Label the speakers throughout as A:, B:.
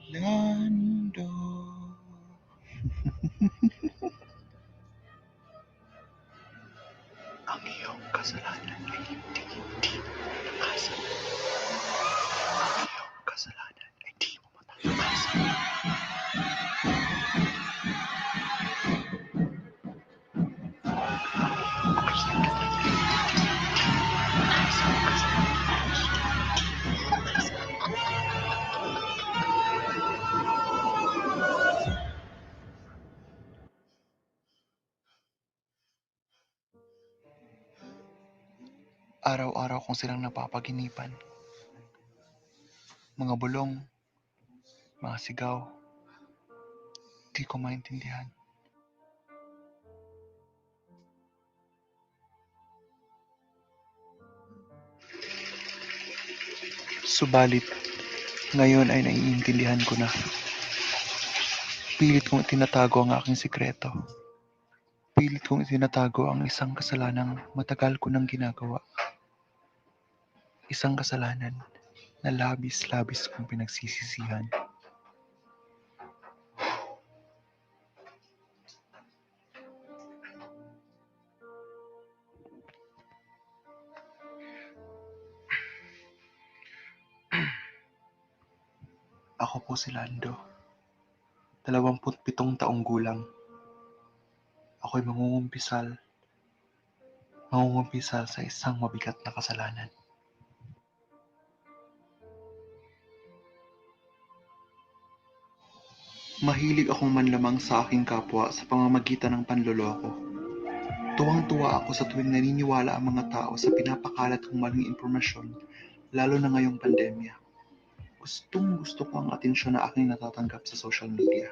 A: Lando. Ang iyong kasalanan ay hindi matakasan. Ang iyong kasalanan ay di mo matatakasan. Araw-araw kong silang napapaginipan. Mga bulong, mga sigaw, di ko maintindihan. Subalit, ngayon ay naiintindihan ko na. Pilit kong itinatago ang aking sikreto. Pilit kong itinatago ang isang kasalanang matagal ko nang ginagawa. Isang kasalanan na labis-labis kong pinagsisisihan. Ako po si Lando, 27 taong gulang. Ako'y mangungumpisal sa isang mabigat na kasalanan. Mahilig akong manlamang sa aking kapwa sa pamamagitan ng panloloko. Tuwang-tuwa ako sa tuwing naniniwala ang mga tao sa pinapakalat kong maling impormasyon, lalo na ngayong pandemya. Gustong-gusto ko ang atensyon na aking natatanggap sa social media.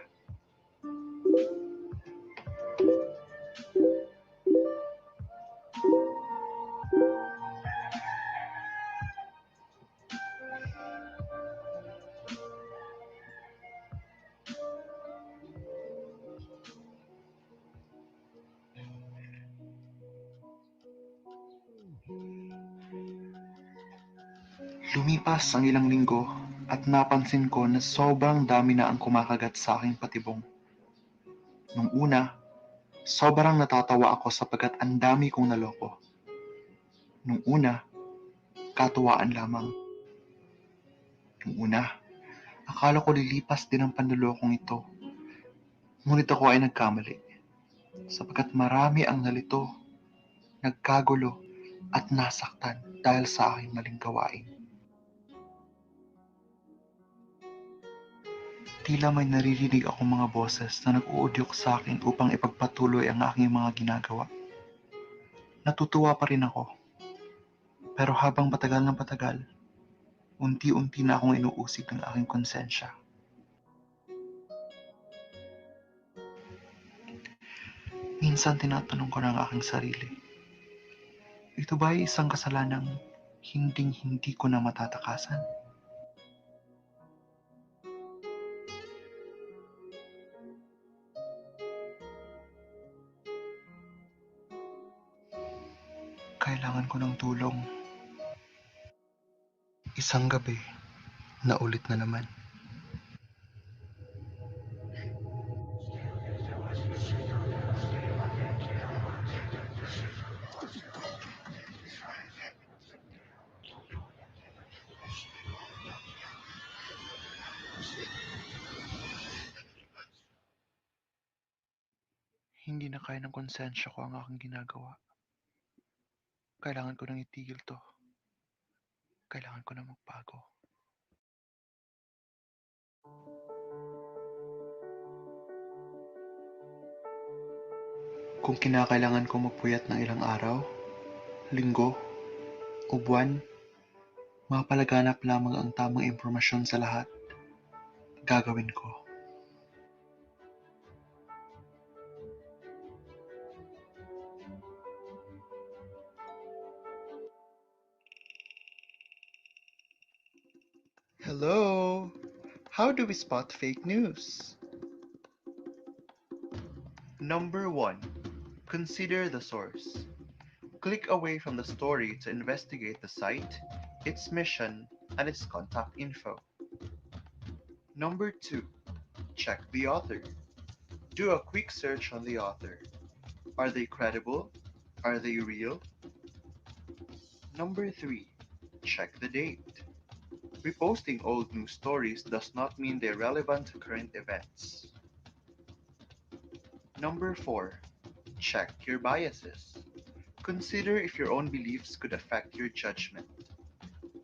A: Lumipas ang ilang linggo at napansin ko na sobrang dami na ang kumakagat sa aking patibong. Nung una, sobrang natatawa ako sapagkat ang dami kong naloko. Nung una, katuwaan lamang. Nung una, akala ko lilipas din ang panlolokong ito. Ngunit ako ay nagkamali, sapagkat marami ang nalito, nagkagulo at nasaktan dahil sa aking maling gawain. Tila may naririnig akong mga boses na nag-uudyok sa akin upang ipagpatuloy ang aking mga ginagawa. Natutuwa pa rin ako. Pero habang patagal ng patagal, unti-unti na akong inuusig ng aking konsensya. Minsan tinatanong ko ng aking sarili, ito ba ay isang kasalanang hinding-hindi ko na matatakasan? Kailangan ko ng tulong. Isang gabi, naulit na naman. hindi na kaya ng konsensya ko ang aking ginagawa. Kailangan ko nang itigil 'to. Kailangan ko na magbago. Kung kinakailangan ko magpuyat ng ilang araw, linggo, o buwan, mapalaganap lamang ang tamang impormasyon sa lahat, gagawin ko. Hello! How do we spot fake news? Number 1. Consider the source. Click away from the story to investigate the site, its mission, and its contact info. Number 2. Check the author. Do a quick search on the author. Are they credible? Are they real? Number 3. Check the date. Reposting old news stories does not mean they're relevant to current events. Number 4. Check your biases. Consider if your own beliefs could affect your judgment.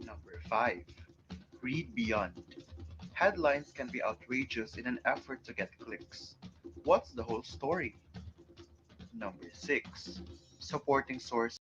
A: Number 5. Read beyond. Headlines can be outrageous in an effort to get clicks. What's the whole story? Number 6. Supporting sources.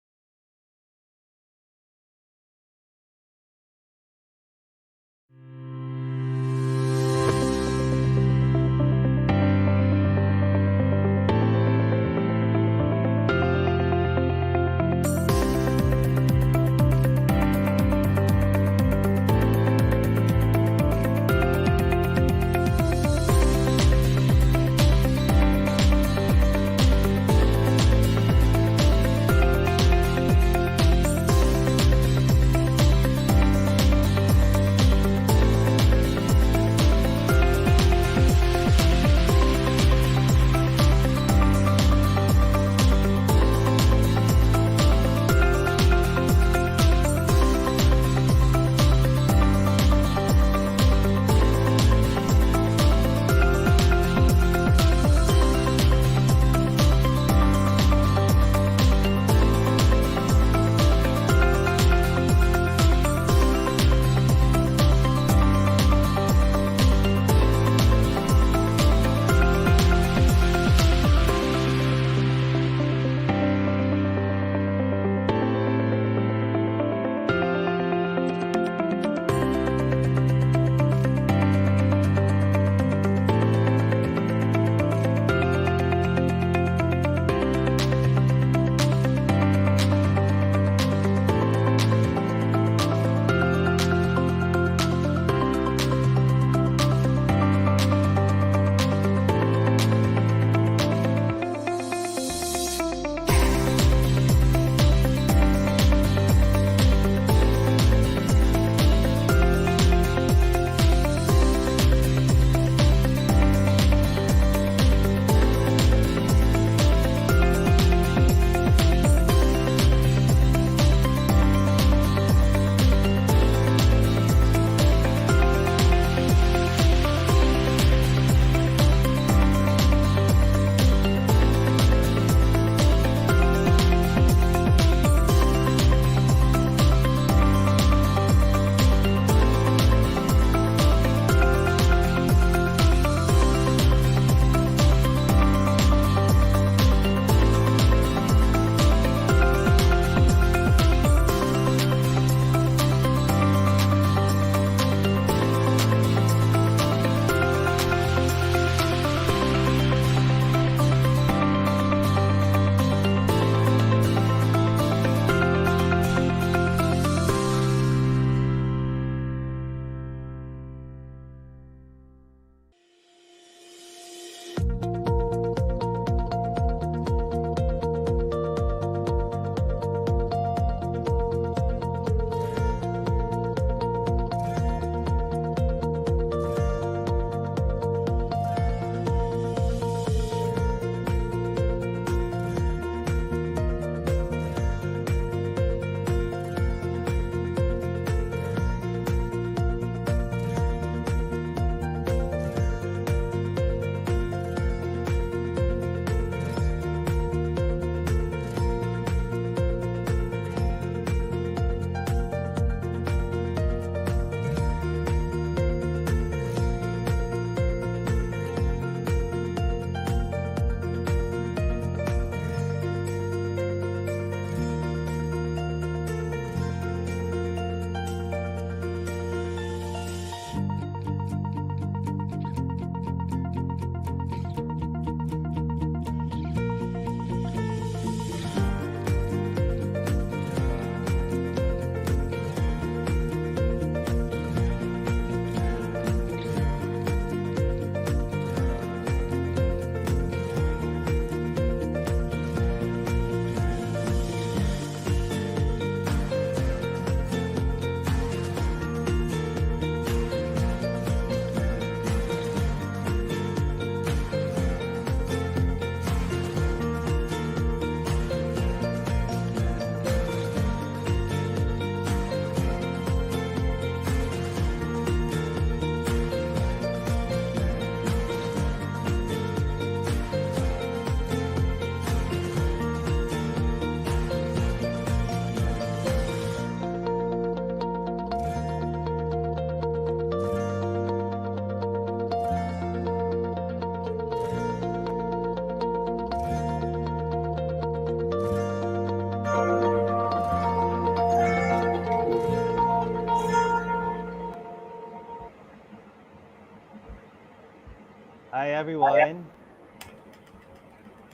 B: everyone.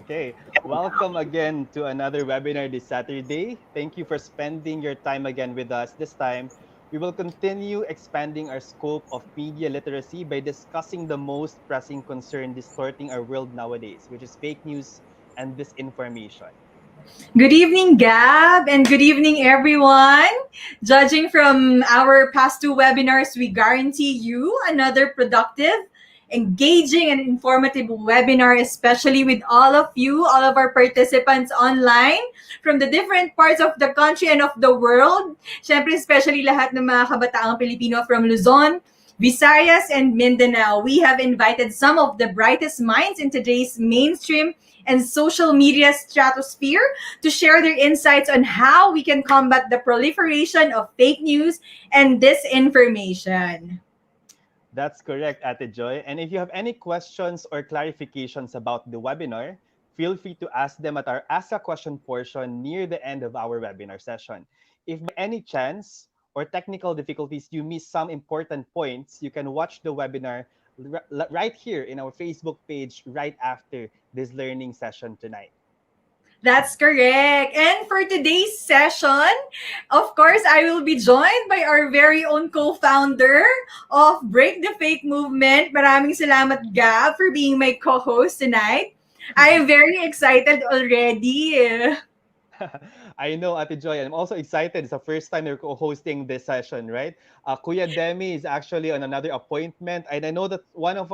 B: Okay, welcome again to another webinar this Saturday. Thank you for spending your time again with us. This time, we will continue expanding our scope of media literacy by discussing the most pressing concern distorting our world nowadays, which is fake news and disinformation.
C: Good evening, Gab, and good evening, everyone. Judging from our past two webinars, we guarantee you another productive, engaging, and informative webinar, especially with all of you, all of our participants online from the different parts of the country and of the world. Siyempre, especially lahat ng mga kabataang Pilipino from Luzon, Visayas, and Mindanao. We have invited some of the brightest minds in today's mainstream and social media stratosphere to share their insights on how we can combat the proliferation of fake news and disinformation.
B: That's correct, Ate Joy. And if you have any questions or clarifications about the webinar, feel free to ask them at our Ask a Question portion near the end of our webinar session. If by any chance or technical difficulties you miss some important points, you can watch the webinar right here in our Facebook page right after this learning session tonight.
C: That's correct. And for today's session, of course, I will be joined by our very own co-founder of Break the Fake Movement. Maraming salamat, Gab, for being my co-host tonight. I am very excited already.
B: I know, Ate Joy. I'm also excited. It's the first time you're co-hosting this session, right? Kuya Demi is actually on another appointment, and I know that one of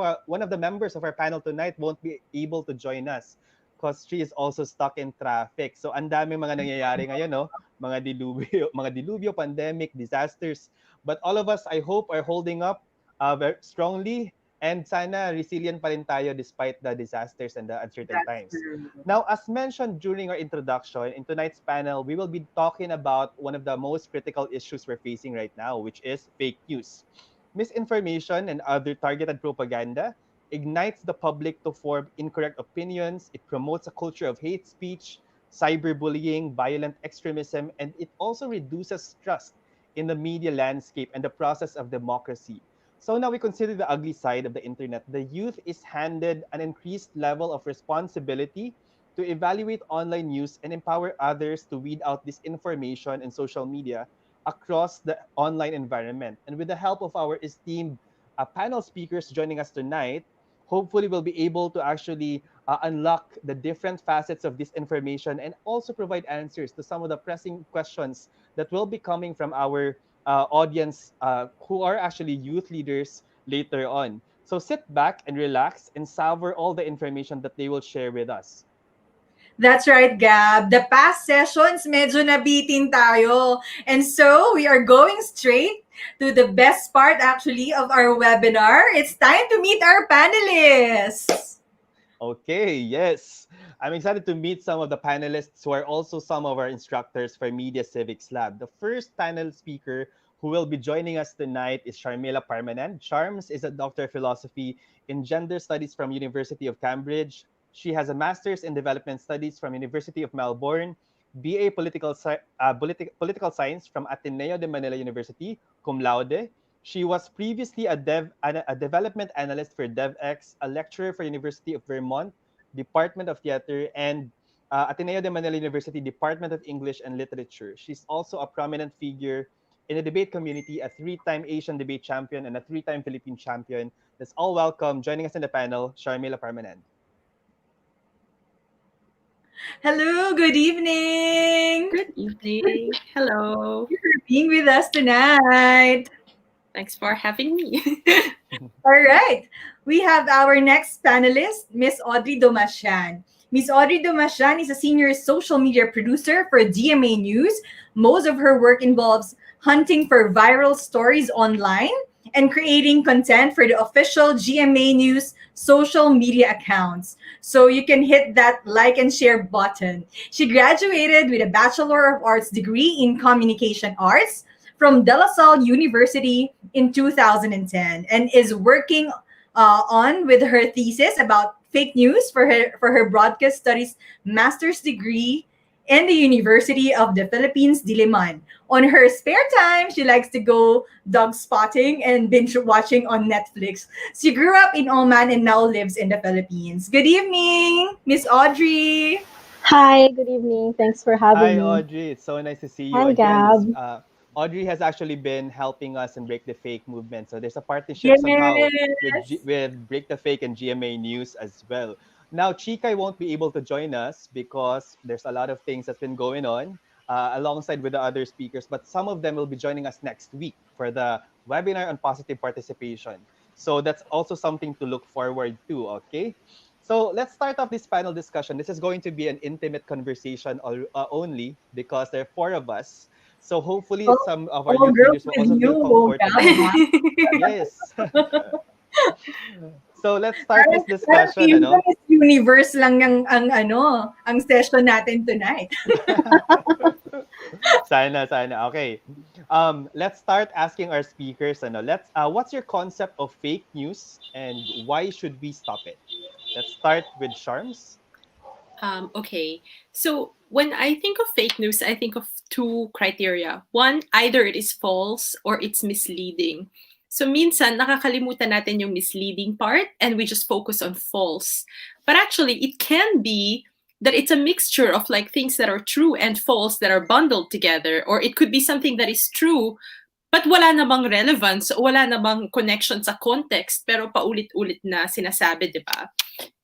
B: the members of our panel tonight won't be able to join us because she is also stuck in traffic. So, ang daming mga nangyayari ngayon, no? Mga dilubyo, pandemic, disasters. But all of us, I hope, are holding up very strongly. And sana resilient pa rin tayo despite the disasters and the uncertain
C: That's
B: times.
C: true.
B: Now, as mentioned during our introduction, in tonight's panel, we will be talking about one of the most critical issues we're facing right now, which is fake news. Misinformation and other targeted propaganda ignites the public to form incorrect opinions. It promotes a culture of hate speech, cyberbullying, violent extremism, and it also reduces trust in the media landscape and the process of democracy. So now we consider the ugly side of the internet. The youth is handed an increased level of responsibility to evaluate online news and empower others to weed out disinformation and social media across the online environment. And with the help of our esteemed panel speakers joining us tonight, hopefully we'll be able to actually unlock the different facets of this information and also provide answers to some of the pressing questions that will be coming from our audience who are actually youth leaders later on. So sit back and relax and savor all the information that they will share with us.
C: That's right, Gab. The past sessions, medyo nabitin tayo. And so, we are going straight to the best part, actually, of our webinar. It's time to meet our panelists.
B: Okay, yes. I'm excited to meet some of the panelists who are also some of our instructors for Media Civics Lab. The first panel speaker who will be joining us tonight is Sharmila Parmanand. Charms is a Doctor of Philosophy in Gender Studies from University of Cambridge. She has a Master's in Development Studies from University of Melbourne, BA Political Science from Ateneo de Manila University, cum laude. She was previously a development analyst for DevX, a lecturer for University of Vermont, Department of Theater, and Ateneo de Manila University, Department of English and Literature. She's also a prominent figure in the debate community, a three-time Asian debate champion and a three-time Philippine champion. Let's all welcome, joining us in the panel, Sharmila Parmanand.
C: Hello, good evening.
D: Good evening. Hello.
C: Thank you for being with us tonight.
D: Thanks for having me.
C: All right. We have our next panelist, Miss Audrey Domasian. Miss Audrey Domasian is a senior social media producer for DMA News. Most of her work involves hunting for viral stories online and creating content for the official GMA News social media accounts. So you can hit that like and share button. She graduated with a Bachelor of Arts degree in Communication Arts from De La Salle University in 2010 and is working on with her thesis about fake news for her broadcast studies master's degree in the University of the Philippines, Diliman. On her spare time, she likes to go dog spotting and binge watching on Netflix. She grew up in Oman and now lives in the Philippines. Good evening, Miss Audrey.
E: Hi, good evening. Thanks for having
B: Hi,
E: me.
B: Audrey. It's so nice to see you
E: Hi,
B: again.
E: Gab.
B: Audrey has actually been helping us in Break the Fake movement. So there's a partnership somehow
C: Yes.
B: with Break the Fake and GMA News as well. Now, Chika won't be able to join us because there's a lot of things that's been going on alongside with the other speakers, but some of them will be joining us next week for the webinar on positive participation. So that's also something to look forward to, okay? So let's start off this panel discussion. This is going to be an intimate conversation only because there are four of us. So hopefully
C: All,
B: some of our
C: all girls
B: leaders will
C: with
B: also feel
C: you,
B: comfortable.
C: Gab.
B: Yes. So let's start
C: Parang,
B: this
C: parang
B: discussion,
C: feeling ko
B: ano?
C: Miss Universe lang ang session natin tonight.
B: Sana. Okay. Let's start asking our speakers, ano, what's your concept of fake news and why should we stop it? Let's start with Sharms.
D: Okay. So when I think of fake news, I think of two criteria. One, either it is false or it's misleading. So minsan nakakalimutan natin yung misleading part and we just focus on false. But actually, it can be that it's a mixture of like things that are true and false that are bundled together, or it could be something that is true but wala namang relevance, wala namang connection sa context, pero paulit-ulit na sinasabi, di ba?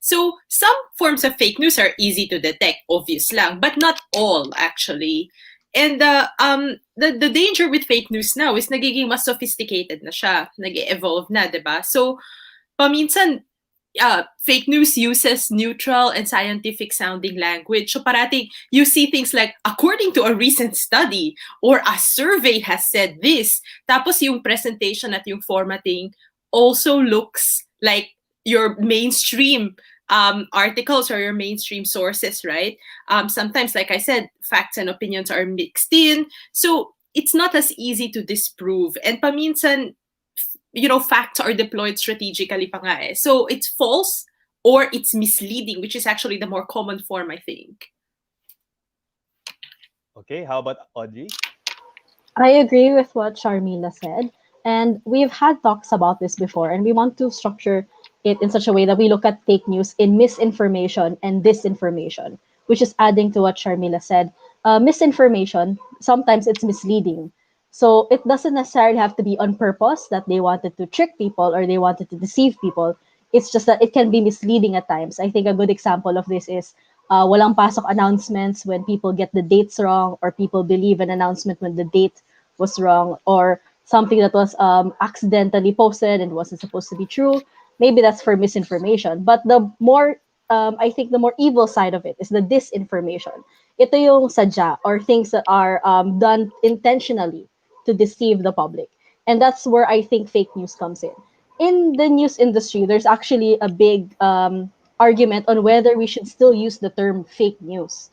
D: So, some forms of fake news are easy to detect, obvious lang, but not all actually. And the danger with fake news now is nagiging mas sophisticated na siya, nag-evolve na, 'di ba? So, paminsan fake news uses neutral and scientific sounding language. So parating you see things like according to a recent study or a survey has said this. Tapos yung presentation at yung formatting also looks like your mainstream articles or your mainstream sources, right? Sometimes, like I said, facts and opinions are mixed in. So it's not as easy to disprove. And paminsan, facts are deployed strategically pa nga eh. So it's false or it's misleading, which is actually the more common form, I think.
B: Okay, how about Audrey?
E: I agree with what Sharmila said. And we've had talks about this before, and we want to structure it in such a way that we look at fake news in misinformation and disinformation, which is adding to what Sharmila said. Misinformation, sometimes it's misleading. So it doesn't necessarily have to be on purpose that they wanted to trick people or they wanted to deceive people. It's just that it can be misleading at times. I think a good example of this is walang pasok announcements when people get the dates wrong or people believe an announcement when the date was wrong or something that was accidentally posted and wasn't supposed to be true. Maybe that's for misinformation. But the more, I think the more evil side of it is the disinformation. Ito yung sadya or things that are done intentionally to deceive the public. And that's where I think fake news comes in. In the news industry, there's actually a big argument on whether we should still use the term fake news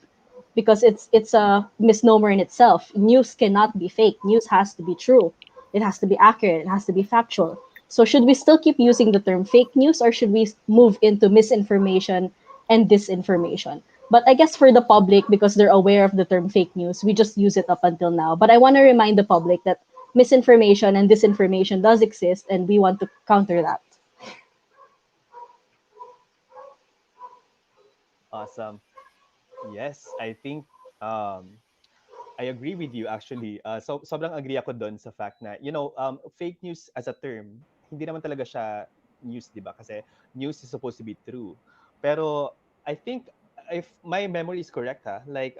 E: because it's a misnomer in itself. News cannot be fake. News has to be true. It has to be accurate. It has to be factual. So should we still keep using the term fake news or should we move into misinformation and disinformation? But I guess for the public, because they're aware of the term fake news, we just use it up until now. But I want to remind the public that misinformation and disinformation does exist and we want to counter that.
B: Awesome. Yes, I think um, I agree with you actually. So sobrang agree ako doon sa fact na fake news as a term, hindi naman talaga siya news, 'di ba? Kasi news is supposed to be true. Pero I think if my memory is correct, like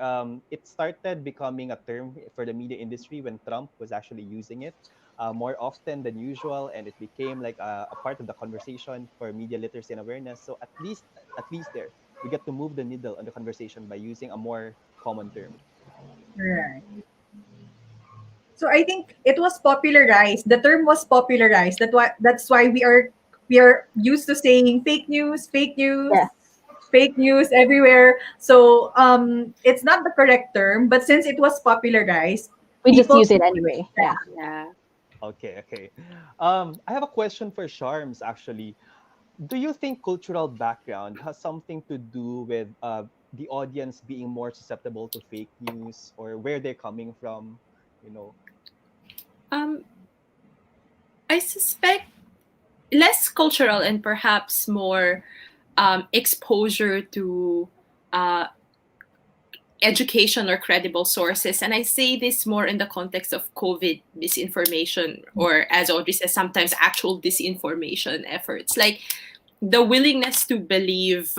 B: it started becoming a term for the media industry when Trump was actually using it more often than usual, and it became like a part of the conversation for media literacy and awareness. So at least there we get to move the needle on the conversation by using a more common term.
C: Right. So I think it was popularized. The term was popularized. That's why we are used to saying
E: Yeah,
C: fake news everywhere. So it's not the correct term, but since it was popularized,
E: we just
C: people
E: use it anyway. Yeah.
D: Yeah.
B: Okay. I have a question for Sharms actually. Do you think cultural background has something to do with the audience being more susceptible to fake news or where they're coming from, you know?
D: Um, I suspect less cultural and perhaps more exposure to uh, education or credible sources. And I say this more in the context of COVID misinformation, or as Audrey says, sometimes actual disinformation efforts. Like the willingness to believe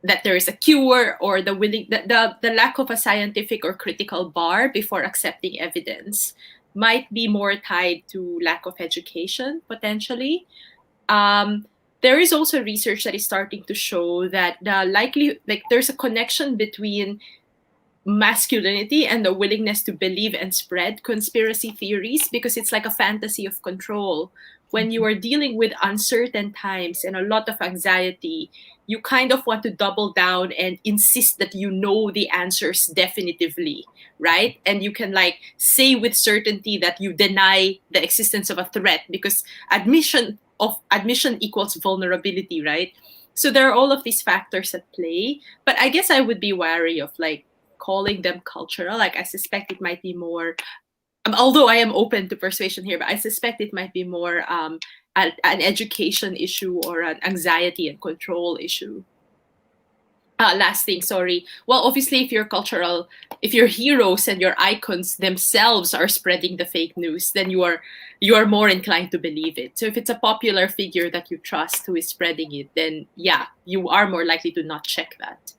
D: that there is a cure, or the lack of a scientific or critical bar before accepting evidence might be more tied to lack of education potentially. There is also research that is starting to show that there's a connection between masculinity and the willingness to believe and spread conspiracy theories, because it's like a fantasy of control. When you are dealing with uncertain times and a lot of anxiety, you kind of want to double down and insist that you know the answers definitively, right? And you can like say with certainty that you deny the existence of a threat, because admission equals vulnerability, right? So there are all of these factors at play. But I guess I would be wary of like calling them cultural. Like I suspect it might be more, although I am open to persuasion here, but I suspect it might be more an education issue or an anxiety and control issue. Last thing, sorry. Well, obviously, if your heroes and your icons themselves are spreading the fake news, then you are more inclined to believe it. So if it's a popular figure that you trust who is spreading it, then yeah, you are more likely to not check that.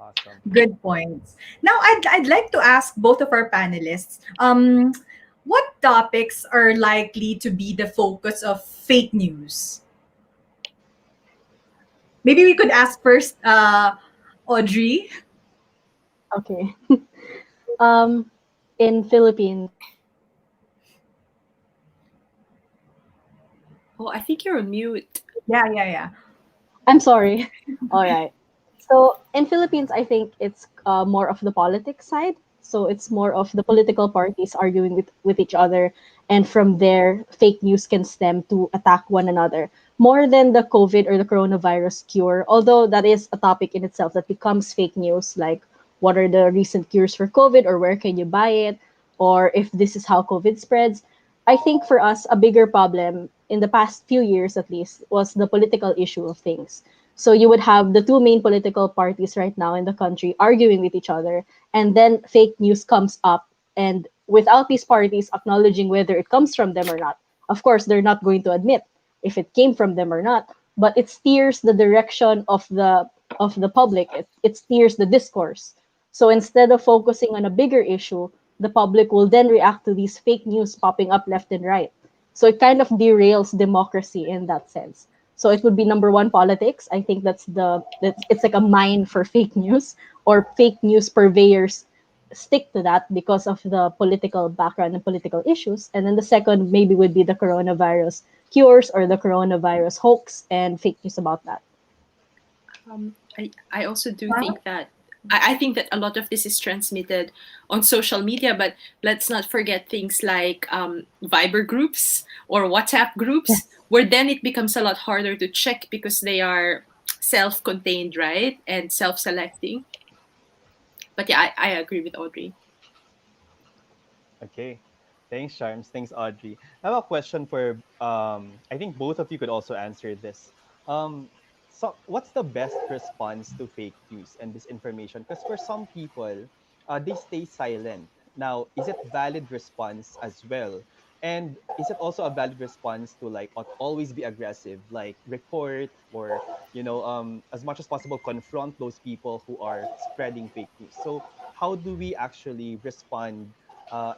B: Awesome.
C: Good points. Now, I'd like to ask both of our panelists, what topics are likely to be the focus of fake news? Maybe we could ask first, Audrey.
E: Okay. um, in Philippines,
D: Oh, I think you're on mute.
C: Yeah, yeah, yeah.
E: I'm sorry. All right. So in Philippines, I think it's more of the politics side. So it's more of the political parties arguing with each other, and from there, fake news can stem to attack one another more than the COVID or the coronavirus cure. Although that is a topic in itself that becomes fake news, like what are the recent cures for COVID, or where can you buy it, or if this is how COVID spreads. I think for us, a bigger problem in the past few years, at least, was the political issue of things. So you would have the two main political parties right now in the country arguing with each other, and then fake news comes up, and without these parties acknowledging whether it comes from them or not. Of course, they're not going to admit if it came from them or not, but it steers the direction of the public. It steers the discourse. So instead of focusing on a bigger issue, the public will then react to these fake news popping up left and right. So it kind of derails democracy in that sense. So it would be number one, politics. I think that's it's like a mine for fake news, or fake news purveyors stick to that because of the political background and political issues. And then the second maybe would be the coronavirus cures or the coronavirus hoax and fake news about that.
D: I also do
C: Wow.
D: think that I think that a lot of this is transmitted on social media, but let's not forget things like Viber groups or WhatsApp groups,
E: Yes.
D: where then it becomes a lot harder to check because they are self-contained, right, and self-selecting. But yeah, I agree with Audrey.
B: Okay. Thanks, Charms. Thanks, Audrey. I have a question for I think both of you could also answer this. Um so what's the best response to fake news and disinformation? Because for some people, they stay silent. Now, is it valid response as well? And is it also a valid response to like always be aggressive, like report or as much as possible confront those people who are spreading fake news? So how do we actually respond,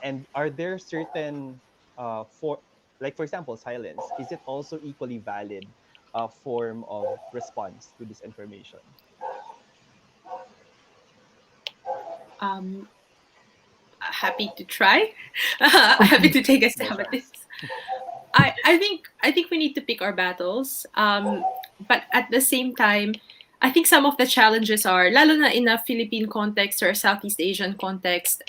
B: and are there certain for like for example silence, is it also equally valid form of response to this information?
D: Um, Happy to try. Happy to take a
B: Go,
D: stab at this.
B: Charms.
D: I think we need to pick our battles. But at the same time, I think some of the challenges are, lalo na in a Philippine context or a Southeast Asian context,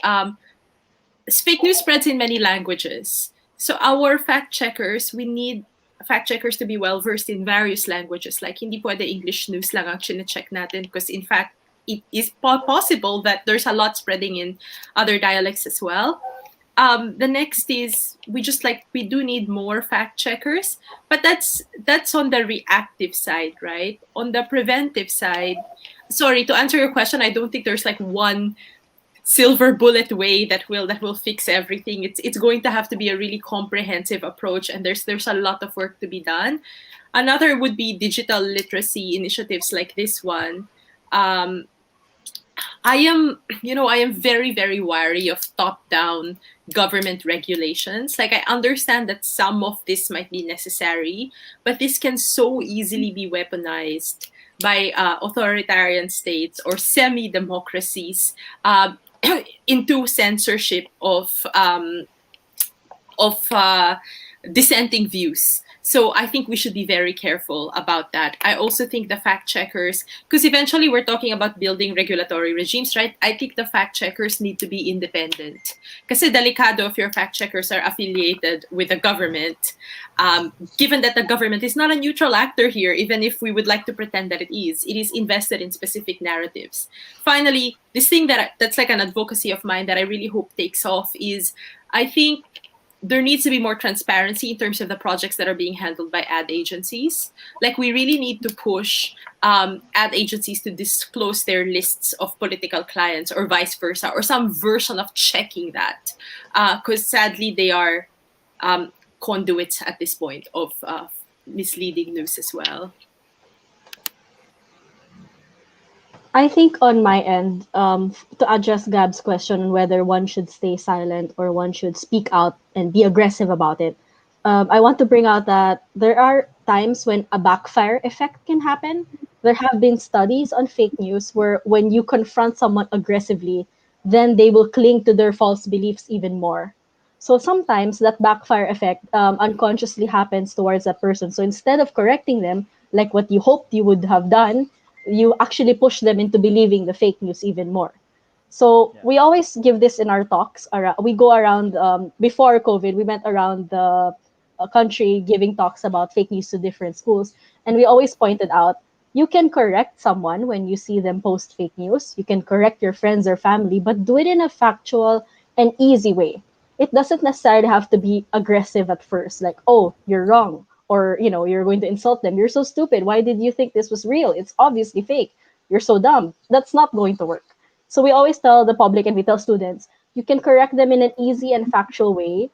D: fake news spreads in many languages. So our fact checkers, we need fact checkers to be well versed in various languages. Like hindi pwede English news lang ang chine-check natin, because in fact it is possible that there's a lot spreading in other dialects as well. The next is we do need more fact checkers, but that's on the reactive side, right? On the preventive side, sorry, to answer your question, I don't think there's like one silver bullet way that will fix everything. It's going to have to be a really comprehensive approach, and there's a lot of work to be done. Another would be digital literacy initiatives like this one. um, I am very, very wary of top down government regulations. Like, I understand that some of this might be necessary, but this can so easily be weaponized by authoritarian states or semi democracies, into censorship of dissenting views. So I think we should be very careful about that. I also think the fact checkers, because eventually we're talking about building regulatory regimes, right? I think the fact checkers need to be independent. Kasi delikado if your fact checkers are affiliated with the government, given that the government is not a neutral actor here, even if we would like to pretend that it is invested in specific narratives. Finally, this thing that's like an advocacy of mine that I really hope takes off is, I think there needs to be more transparency in terms of the projects that are being handled by ad agencies. Like, we really need to push ad agencies to disclose their lists of political clients, or vice versa, or some version of checking that. Because sadly, they are conduits at this point of misleading news as well.
E: I think on my end, to address Gab's question on whether one should stay silent or one should speak out and be aggressive about it, I want to bring out that there are times when a backfire effect can happen. There have been studies on fake news where when you confront someone aggressively, then they will cling to their false beliefs even more. So sometimes that backfire effect unconsciously happens towards that person. So instead of correcting them, like what you hoped you would have done, you actually push them into believing the fake news even more. So
B: Yeah.
E: we always give this in our talks. We go around before COVID. We went around the country giving talks about fake news to different schools, and we always pointed out you can correct someone when you see them post fake news. You can correct your friends or family, but do it in a factual and easy way. It doesn't necessarily have to be aggressive at first, like, oh, you're wrong, or you're going to insult them. You're so stupid. Why did you think this was real? It's obviously fake. You're so dumb. That's not going to work. So we always tell the public and we tell students, you can correct them in an easy and factual way.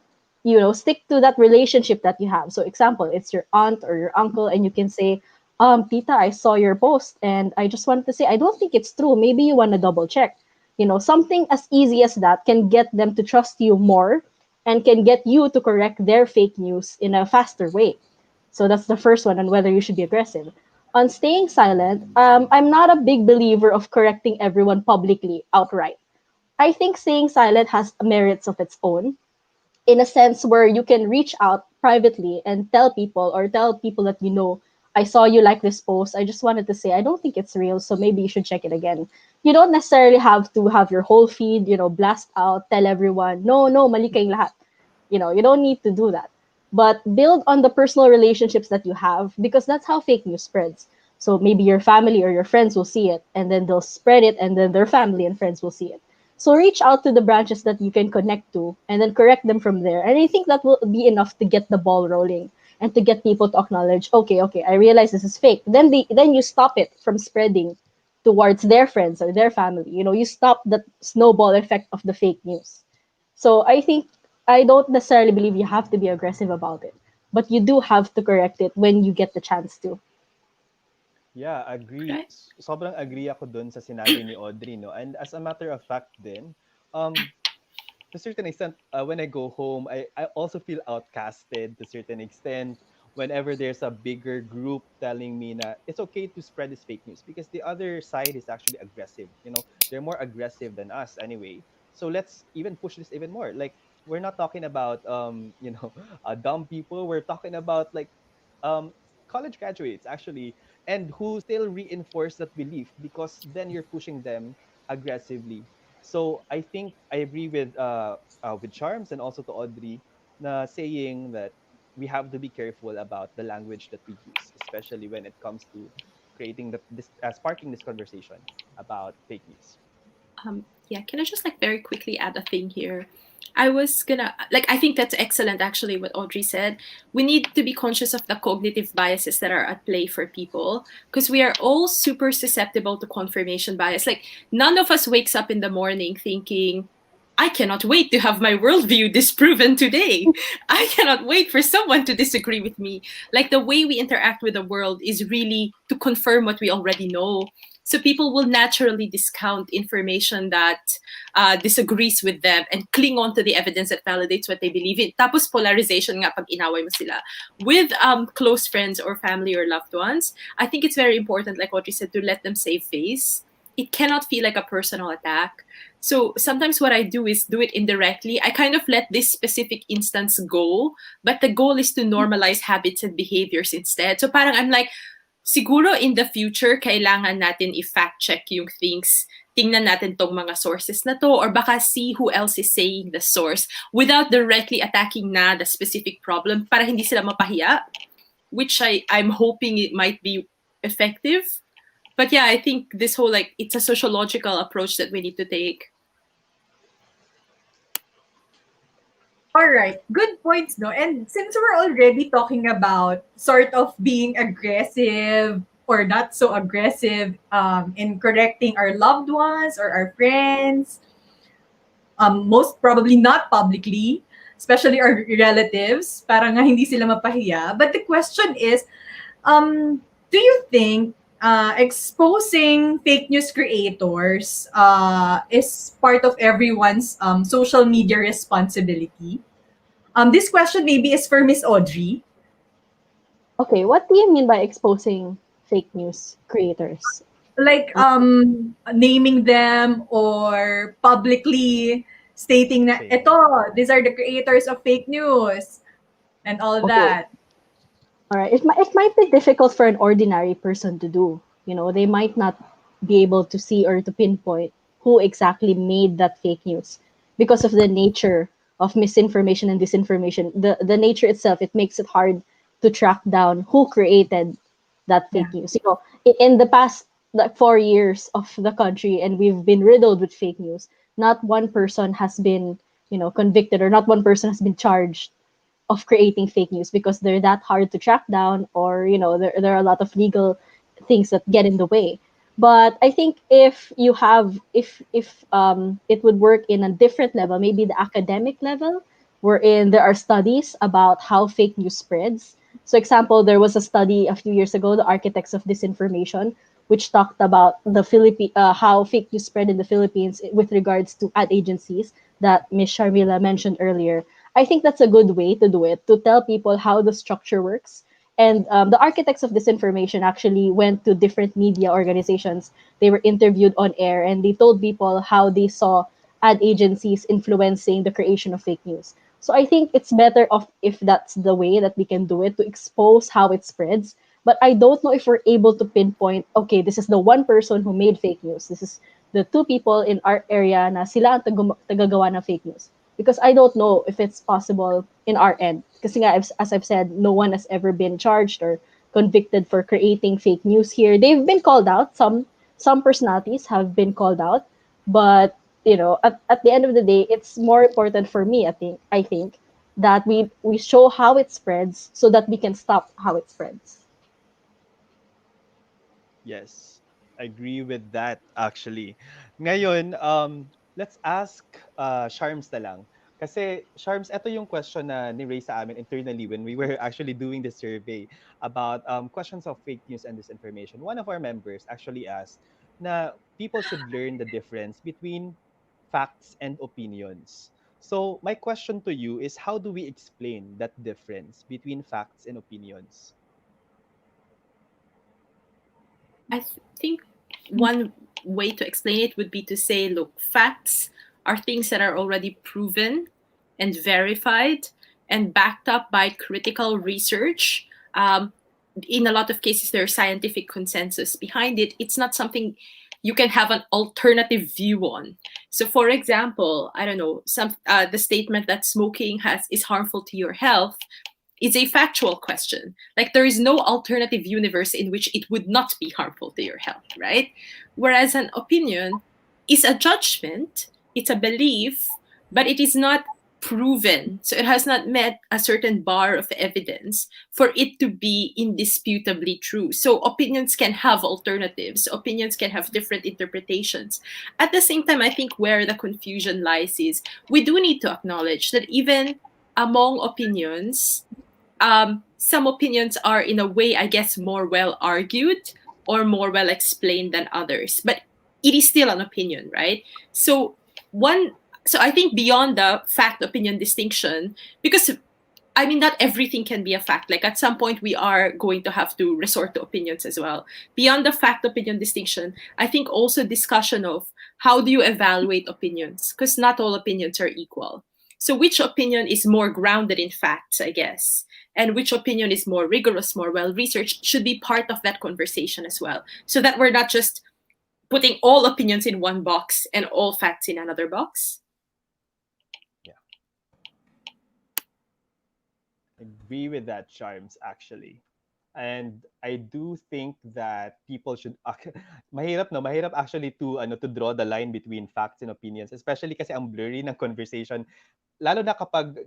E: Stick to that relationship that you have. So example, it's your aunt or your uncle, and you can say, Tita, I saw your post and I just wanted to say I don't think it's true. Maybe you want to double check. Something as easy as that can get them to trust you more and can get you to correct their fake news in a faster way. So that's the first one on whether you should be aggressive. On staying silent, I'm not a big believer of correcting everyone publicly outright. I think staying silent has merits of its own, in a sense where you can reach out privately and tell people that I saw you like this post. I just wanted to say I don't think it's real, so maybe you should check it again. You don't necessarily have to have your whole feed, blast out, tell everyone, no, no, mali kayong lahat. You don't need to do that. But build on the personal relationships that you have, because that's how fake news spreads. So maybe your family or your friends will see it and then they'll spread it, and then their family and friends will see it. So reach out to the branches that you can connect to and then correct them from there. And I think that will be enough to get the ball rolling and to get people to acknowledge, okay, okay, I realize this is fake. Then you stop it from spreading towards their friends or their family. You stop the snowball effect of the fake news. So I think I don't necessarily believe you have to be aggressive about it, but you do have to correct it when you get the chance to.
B: Yeah, agree.
D: Right.
B: Sobrang agree ako dun sa sinabi ni Audrey, no? And as a matter of fact din, um, to a certain extent, when I go home, I also feel outcasted to a certain extent whenever there's a bigger group telling me that it's okay to spread this fake news because the other side is actually aggressive. They're more aggressive than us anyway. So let's even push this even more. Like, we're not talking about dumb people. We're talking about like um college graduates actually, and who still reinforce that belief because then you're pushing them aggressively. So I think I agree with Charms and also to Audrey na saying that we have to be careful about the language that we use, especially when it comes to creating sparking this conversation about fake news.
D: Yeah, can I just like very quickly add a thing here? I was gonna like I think that's excellent actually what Audrey said. We need to be conscious of the cognitive biases that are at play for people because we are all super susceptible to confirmation bias. Like none of us wakes up in the morning thinking, I cannot wait to have my worldview disproven today. I cannot wait for someone to disagree with me. Like the way we interact with the world is really to confirm what we already know. So people will naturally discount information that disagrees with them and cling on to the evidence that validates what they believe in. Tapos polarization nga pag inaway mo sila. With close friends or family or loved ones, I think it's very important, like Audrey said, to let them save face. It cannot feel like a personal attack. So sometimes what I do is do it indirectly. I kind of let this specific instance go, but the goal is to normalize habits and behaviors instead. So parang I'm like, siguro in the future, kailangan natin i-fact check yung things. Tingnan natin tong mga sources na to or baka see who else is saying the source without directly attacking na the specific problem para hindi sila mapahiya, which I'm hoping it might be effective. But yeah, I think this whole like it's a sociological approach that we need to take.
C: All right, good points, no? And since we're already talking about sort of being aggressive or not so aggressive in correcting our loved ones or our friends, most probably not publicly, especially our relatives, para nga hindi sila mapahiya. But the question is, do you think exposing fake news creators is part of everyone's social media responsibility? This question maybe is for Miss Audrey.
E: Okay, what do you mean by exposing fake news creators?
C: Like naming them or publicly stating na
B: Fake.
C: eto, these are the creators of fake news and all
E: Okay.
C: that.
E: All right. It might be difficult for an ordinary person to do. You know, they might not be able to see or to pinpoint who exactly made that fake news because of the nature of misinformation and disinformation. The nature itself, it makes it hard to track down who created that
C: Yeah.
E: fake news. You know, in the past like 4 years of the country, and we've been riddled with fake news. Not one person has been, convicted, or not one person has been charged of creating fake news because they're that hard to track down, or there are a lot of legal things that get in the way. But I think if it would work in a different level, maybe the academic level, wherein there are studies about how fake news spreads. So example, there was a study a few years ago, the Architects of Disinformation, which talked about how fake news spread in the Philippines with regards to ad agencies that Ms. Sharmila mentioned earlier. I think that's a good way to do it, to tell people how the structure works. And the Architects of Disinformation actually went to different media organizations. They were interviewed on air, and they told people how they saw ad agencies influencing the creation of fake news. So I think it's better off if that's the way that we can do it, to expose how it spreads. But I don't know if we're able to pinpoint, okay, this is the one person who made fake news. This is the two people in our area na sila ang tagagawa ng fake news. Because I don't know if it's possible in our end. Because as I've said, no one has ever been charged or convicted for creating fake news here. They've been called out. Some personalities have been called out, but at the end of the day, it's more important for me. I think that we show how it spreads so that we can stop how it spreads.
B: Yes, I agree with that actually. Ngayon, let's ask Sharms na lang. Kasi Sharms, ito yung question na ni-raise sa amin internally when we were actually doing the survey about questions of fake news and disinformation. One of our members actually asked na people should learn the difference between facts and opinions. So my question to you is, how do we explain that difference between facts and opinions?
D: Think one way to explain it would be to say, look, facts are things that are already proven and verified and backed up by critical research. In a lot of cases, there's scientific consensus behind it. It's not something you can have an alternative view on. So, for example, I don't know, the statement that smoking is harmful to your health is a factual question. Like there is no alternative universe in which it would not be harmful to your health, right? Whereas an opinion is a judgment, it's a belief, but it is not proven. So it has not met a certain bar of evidence for it to be indisputably true. So opinions can have alternatives, opinions can have different interpretations. At the same time, I think where the confusion lies is we do need to acknowledge that even among opinions, some opinions are in a way, I guess, more well argued or more well explained than others. But it is still an opinion, right? So one so I think beyond the fact opinion distinction, because I mean, not everything can be a fact. Like at some point, we are going to have to resort to opinions as well. Beyond the fact opinion distinction, I think also discussion of how do you evaluate opinions? Because not all opinions are equal. So, which opinion is more grounded in facts, I guess, and which opinion is more rigorous, more well researched, should be part of that conversation as well. So that we're not just putting all opinions in one box and all facts in another box.
B: Agree with that, Charms, actually. And I do think that people should mahirap actually to draw the line between facts and opinions, especially kasi ang blurry ng conversation, lalo na kapag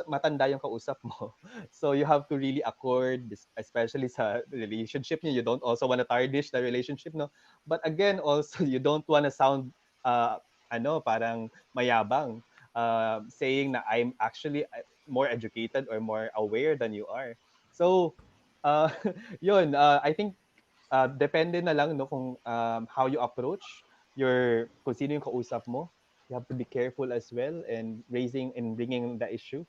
B: matanda yung kausap mo. So you have to really accord this, especially sa relationship niyo. You don't also want to tarnish the relationship, no? But again, also you don't want to sound parang mayabang, saying na I'm actually more educated or more aware than you are. So yun, I think depende na lang no kung how you approach kung sino yung kausap mo. You have to be careful as well and bringing the issue.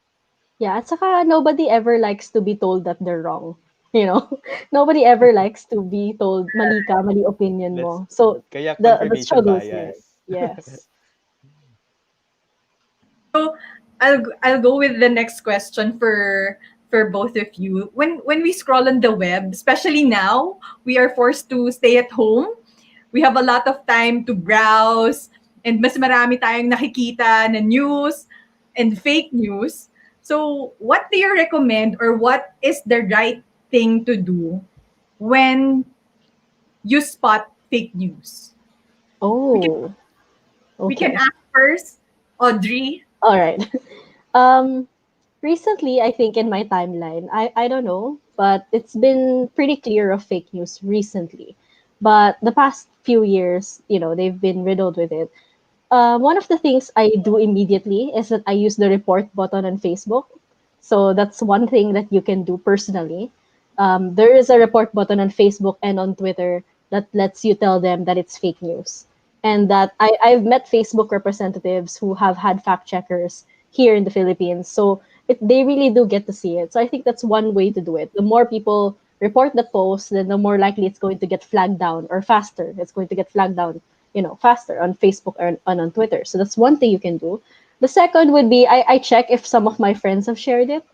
E: Yeah, at saka nobody ever likes to be told that they're wrong. You know, nobody ever likes to be told mali ka, mali opinion mo. So
B: Kaya
E: the
B: confirmation
E: struggle is there.
B: bias.
E: Yes.
C: So I'll go with the next question for both of you. When we scroll on the web, especially now, we are forced to stay at home. We have a lot of time to browse, and mas marami tayong nakikita na news and fake news. So, what do you recommend, or what is the right thing to do when you spot fake news?
E: Oh,
C: We can
E: okay.
C: ask first, Audrey.
E: All right. Um, recently, I think in my timeline, I don't know, but it's been pretty clear of fake news recently. But the past few years, they've been riddled with it. One of the things I do immediately is that I use the report button on Facebook. So that's one thing that you can do personally. There is a report button on Facebook and on Twitter that lets you tell them that it's fake news. And that I've met Facebook representatives who have had fact checkers here in the Philippines. So they really do get to see it. So I think that's one way to do it. The more people report the post, then the more likely it's going to get flagged down, or faster. It's going to get flagged down, faster on Facebook and on Twitter. So that's one thing you can do. The second would be I check if some of my friends have shared it.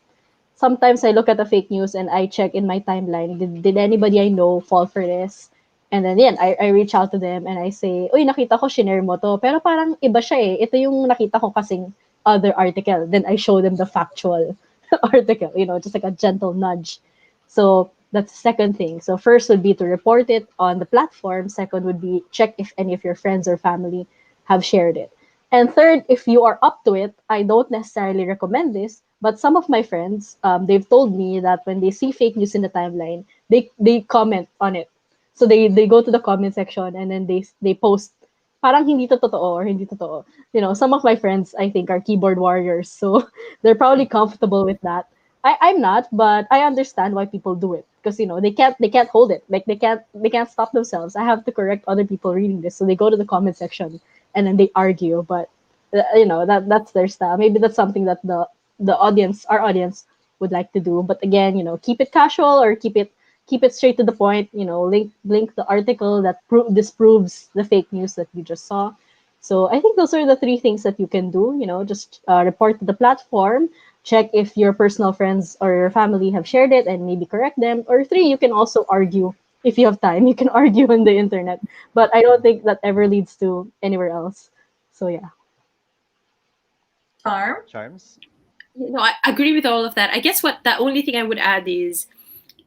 E: Sometimes I look at the fake news and I check in my timeline, did anybody I know fall for this? And then I reach out to them and I say, uy, nakita ko, shinare mo to. Pero parang iba siya eh. Ito yung nakita ko kasing other article. Then I show them the factual article, just like a gentle nudge. So that's the second thing. So first would be to report it on the platform. Second would be check if any of your friends or family have shared it. And third, if you are up to it, I don't necessarily recommend this, but some of my friends, they've told me that when they see fake news in the timeline, they comment on it. So they go to the comment section and then they post parang hindi to totoo or hindi totoo. Some of my friends I think are keyboard warriors, so they're probably comfortable with that. I'm not, but I understand why people do it because they can't hold it. Like they can't stop themselves. I have to correct other people reading this, so they go to the comment section and then they argue. But that's their style. Maybe that's something that our audience would like to do. But again, keep it casual or keep it straight to the point. Link the article that disproves the fake news that you just saw. So I think those are the three things that you can do. Just report to the platform, check if your personal friends or your family have shared it, and maybe correct them. Or three, you can also argue if you have time. You can argue on the internet, but I don't think that ever leads to anywhere else. So yeah.
C: Charm?
B: Charms?
D: I agree with all of that. I guess what the only thing I would add is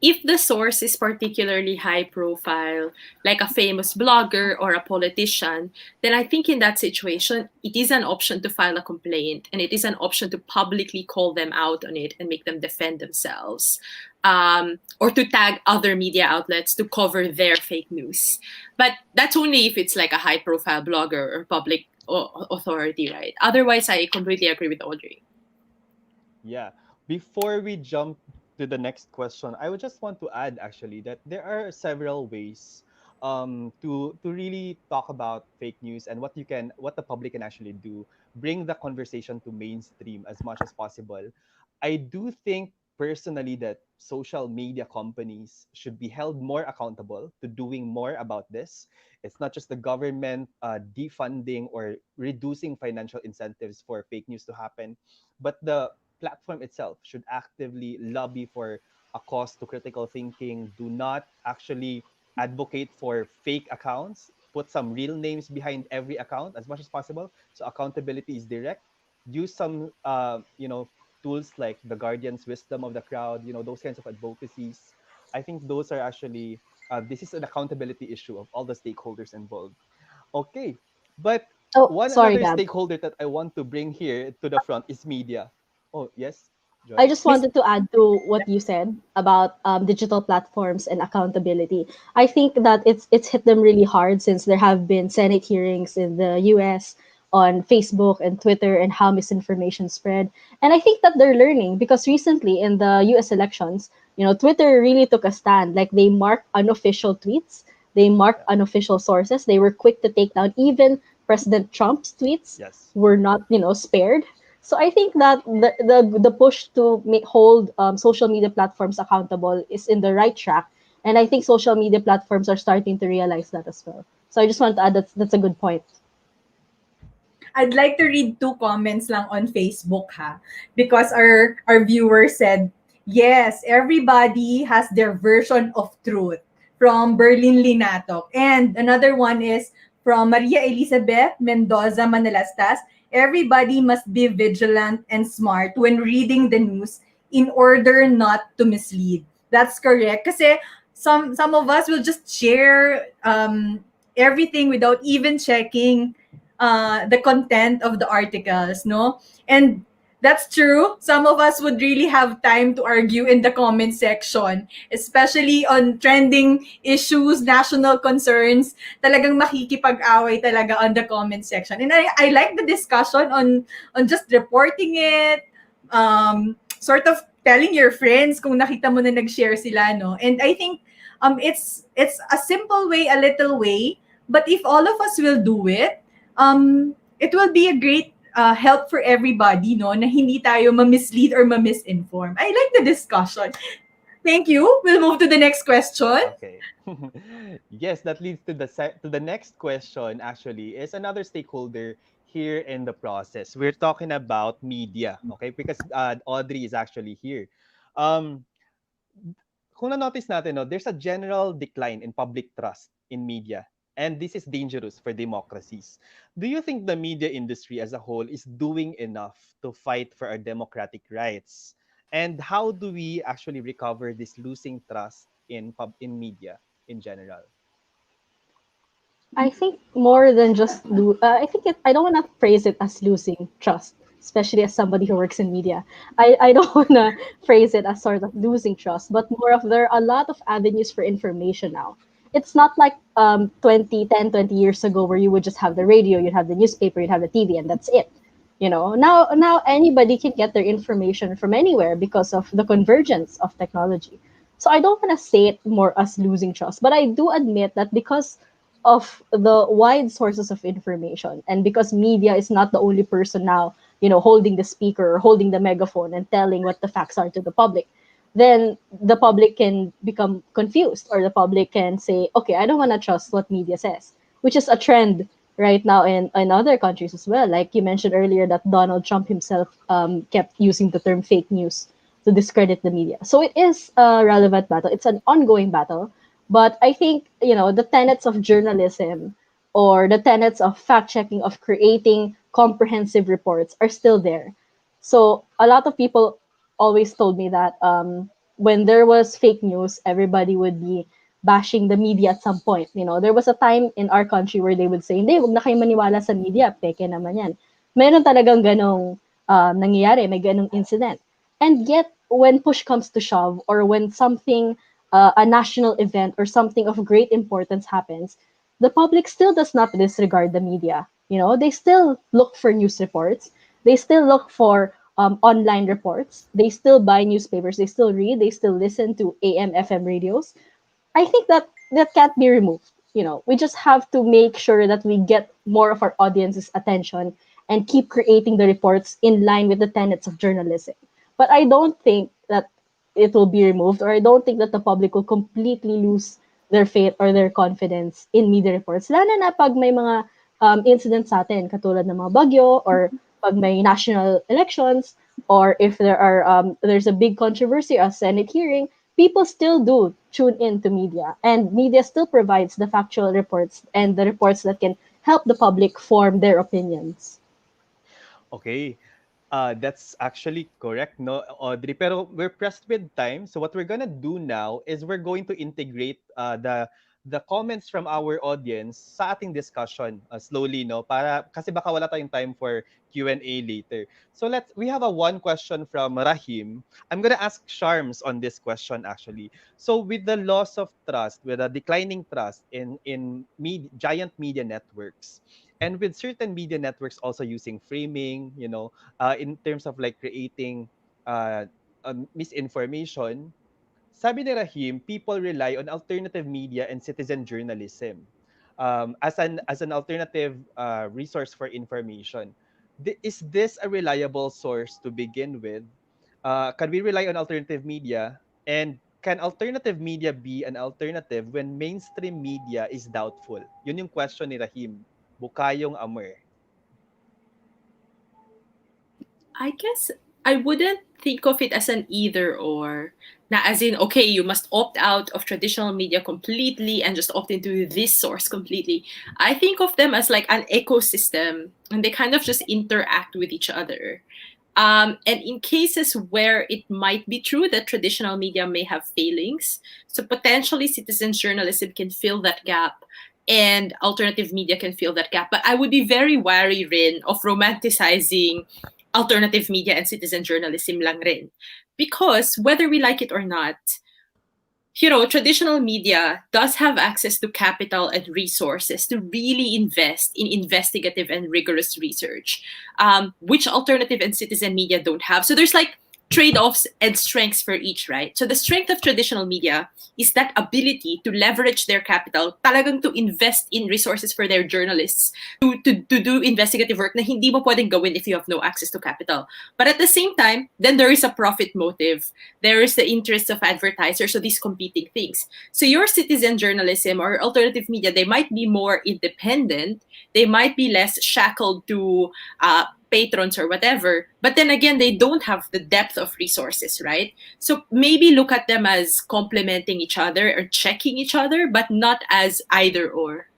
D: if the source is particularly high profile, like a famous blogger or a politician, then I think in that situation, it is an option to file a complaint and it is an option to publicly call them out on it and make them defend themselves. Or to tag other media outlets to cover their fake news. But that's only if it's like a high profile blogger or public authority, right? Otherwise, I completely agree with Audrey.
B: Yeah. Before we jump to the next question, I would just want to add actually that there are several ways to really talk about fake news and what the public can actually do, bring the conversation to mainstream as much as possible. I do think personally that social media companies should be held more accountable to doing more about this. It's not just the government defunding or reducing financial incentives for fake news to happen, but the platform itself should actively lobby for a cause to critical thinking. Do not actually advocate for fake accounts. Put some real names behind every account as much as possible, so accountability is direct. Use some, tools like the Guardian's wisdom of the crowd. Those kinds of advocacies. I think those are actually this is an accountability issue of all the stakeholders involved. Okay, but
E: Oh,
B: one
E: sorry,
B: another
E: Gab.
B: stakeholder that I want to bring here to the front is media. Oh, yes,
E: I
B: Joy?
E: just
C: Miss
E: wanted to add to what you said about digital platforms and accountability. I think that it's hit them really hard since there have been Senate hearings in the U.S. on Facebook and Twitter and how misinformation spread. And I think that they're learning because recently in the U.S. elections, Twitter really took a stand. Like they marked unofficial tweets, they marked
B: Yeah.
E: unofficial sources. They were quick to take down even President Trump's tweets
B: Yes.
E: were not, spared. So I think that the push to hold social media platforms accountable is in the right track, and I think social media platforms are starting to realize that as well. So I just want to add that's a good point.
C: I'd like to read two comments lang on Facebook ha because our viewer said, "Yes, everybody has their version of truth." From Berlin Linatok. And another one is from Maria Elizabeth Mendoza Manalastas. Everybody must be vigilant and smart when reading the news in order not to mislead. That's correct. Kasi some of us will just share everything without even checking the content of the articles, no? And that's true. Some of us would really have time to argue in the comment section, especially on trending issues, national concerns. Talagang makikipag-away talaga on the comment section. And I like the discussion on just reporting it, sort of telling your friends kung nakita mo na nag-share sila, no? And I think it's a simple way, a little way, but if all of us will do it, it will be a great help for everybody, no, na hindi tayo ma-mislead or ma-misinform. I like the discussion. Thank you. We'll move to the next question.
B: Okay. Yes, that leads to the next question actually is another stakeholder here in the process. We're talking about media, okay? Because Audrey is actually here. Um, kung na-notice natin, no, there's a general decline in public trust in media. And this is dangerous for democracies. Do you think the media industry as a whole is doing enough to fight for our democratic rights? And how do we actually recover this losing trust in media in general?
E: I think more than just I think I don't want to phrase it as losing trust, especially as somebody who works in media. I don't want to phrase it as sort of losing trust, but more of there are a lot of avenues for information now. It's not like 20 years ago where you would just have the radio, you'd have the newspaper, you'd have the TV, and that's it. Now anybody can get their information from anywhere because of the convergence of technology. So I don't want to say it more as losing trust, but I do admit that because of the wide sources of information and because media is not the only person now holding the speaker or holding the megaphone and telling what the facts are to the public, then the public can become confused, or the public can say, okay, I don't want to trust what media says, which is a trend right now in other countries as well. Like you mentioned earlier that Donald Trump himself kept using the term fake news to discredit the media. So it is a relevant battle. It's an ongoing battle. But I think, the tenets of journalism or the tenets of fact checking, of creating comprehensive reports are still there. So a lot of people always told me that when there was fake news, everybody would be bashing the media at some point. You know, there was a time in our country where they would say, hindi, wag na kayo maniwala sa media, peke naman yan. Meron talagang ganong nangyayari, may ganong incident. And yet, when push comes to shove, or when something, a national event or something of great importance happens, the public still does not disregard the media. You know, they still look for news reports. They still look for online reports. They still buy newspapers. They still read. They still listen to AM, FM radios. I think that that can't be removed. You know, we just have to make sure that we get more of our audience's attention and keep creating the reports in line with the tenets of journalism. But I don't think that it will be removed, or I don't think that the public will completely lose their faith or their confidence in media reports. Lalo na pag may mga incidents sa atin, katulad ng mga bagyo, or pag may national elections, or if there's a big controversy, a Senate hearing, people still do tune in to media, and media still provides the factual reports and the reports that can help the public form their opinions.
B: Okay. That's actually correct, no, Audrey? Pero we're pressed with time, so what we're gonna do now is we're going to integrate the comments from our audience sa ating discussion slowly, no? Para kasi baka wala tayong time for Q&A later. So we have a one question from Rahim. I'm gonna ask Sharms on this question actually. So with the loss of trust, with a declining trust in giant media networks, and with certain media networks also using framing, in terms of like creating uh, misinformation, sabi ni Rahim, people rely on alternative media and citizen journalism as an alternative resource for information. Is this a reliable source to begin with? Can we rely on alternative media? And can alternative media be an alternative when mainstream media is doubtful? Yun yung question ni Rahim. Bukayong Amer.
D: I guess I wouldn't think of it as an either or. Na as in, okay, you must opt out of traditional media completely and just opt into this source completely. I think of them as like an ecosystem and they kind of just interact with each other. And in cases where it might be true that traditional media may have failings, so potentially citizen journalism can fill that gap and alternative media can fill that gap. But I would be very wary, Rin, of romanticizing alternative media and citizen journalism lang rin. Because whether we like it or not, traditional media does have access to capital and resources to really invest in investigative and rigorous research, which alternative and citizen media don't have. So there's like trade-offs and strengths for each, right? So the strength of traditional media is that ability to leverage their capital, talagang to invest in resources for their journalists, to do investigative work na hindi mo pwedeng gawin if you have no access to capital. But at the same time, then there is a profit motive. There is the interest of advertisers, so these competing things. So your citizen journalism or alternative media, they might be more independent, they might be less shackled to patrons or whatever, but then again, they don't have the depth of resources, right? So maybe look at them as complementing each other or checking each other, but not as either or.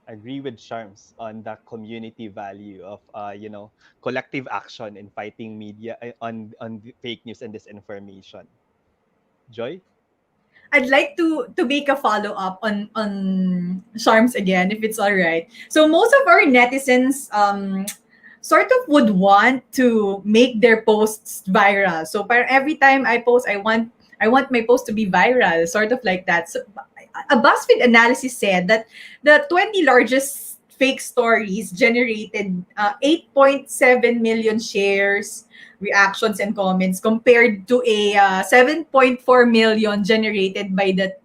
B: Agree with Sharms on the community value of collective action in fighting media on the fake news and disinformation. Joy?
C: I'd like to make a follow up on Charms again, if it's all right. So most of our netizens sort of would want to make their posts viral. So every time I post, I want my post to be viral, sort of like that. So a BuzzFeed analysis said that the 20 largest fake stories generated 8.7 million shares, reactions, and comments compared to a 7.4 million generated by the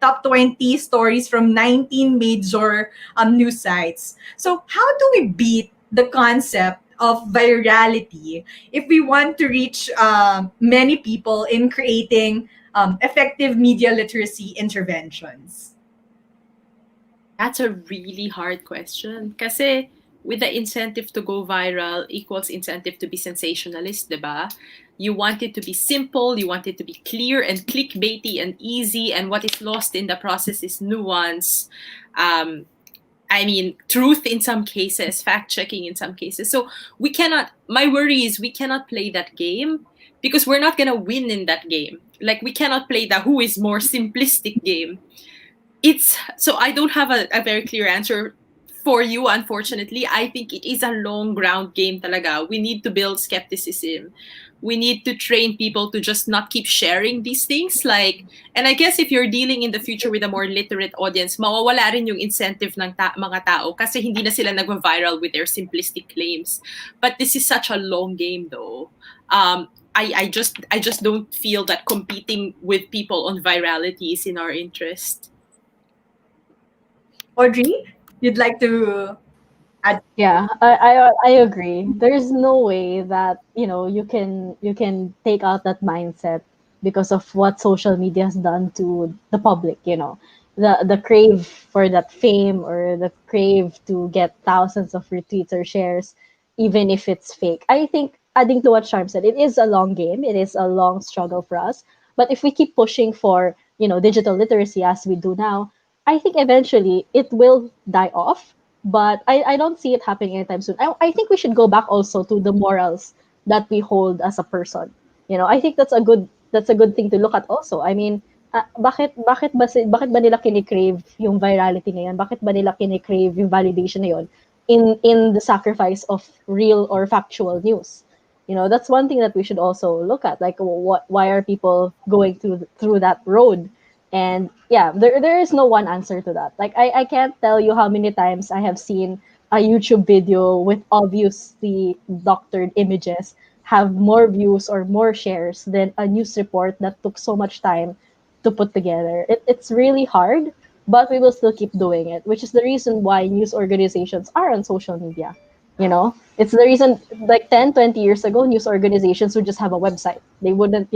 C: top 20 stories from 19 major news sites. So how do we beat the concept of virality if we want to reach many people in creating effective media literacy interventions?
D: That's a really hard question. Kasi with the incentive to go viral equals incentive to be sensationalist, diba? You want it to be simple, you want it to be clear and clickbaity and easy, and what is lost in the process is nuance. I mean, truth in some cases, fact checking in some cases. So my worry is we cannot play that game because we're not going to win in that game. Like, we cannot play the who is more simplistic game. So I don't have a very clear answer for you, unfortunately. I think it is a long ground game talaga. We need to build skepticism. We need to train people to just not keep sharing these things. Like, and I guess if you're dealing in the future with a more literate audience, mawawala rin yung incentive ng mga tao kasi hindi na sila nagva-viral with their simplistic claims. But this is such a long game though. I just don't feel that competing with people on virality is in our interest.
C: Audrey, you'd like to add?
E: Yeah, I agree. There's no way that, you can take out that mindset because of what social media has done to the public. The crave for that fame, or the crave to get thousands of retweets or shares, even if it's fake. I think, adding to what Sharm said, it is a long game. It is a long struggle for us. But if we keep pushing for, digital literacy as we do now, I think eventually it will die off, but I don't see it happening anytime soon. I think we should go back also to the morals that we hold as a person. I think that's a good thing to look at also. I mean, bakit ba nila kini-crave yung virality ngayon? Bakit ba nila kini-crave yung validation ngayon in the sacrifice of real or factual news? That's one thing that we should also look at. Like, why are people going through that road? And yeah, there is no one answer to that. Like, I can't tell you how many times I have seen a YouTube video with obviously doctored images have more views or more shares than a news report that took so much time to put together. It's really hard, but we will still keep doing it, which is the reason why news organizations are on social media. It's the reason, like 10, 20 years ago, news organizations would just have a website. They wouldn't,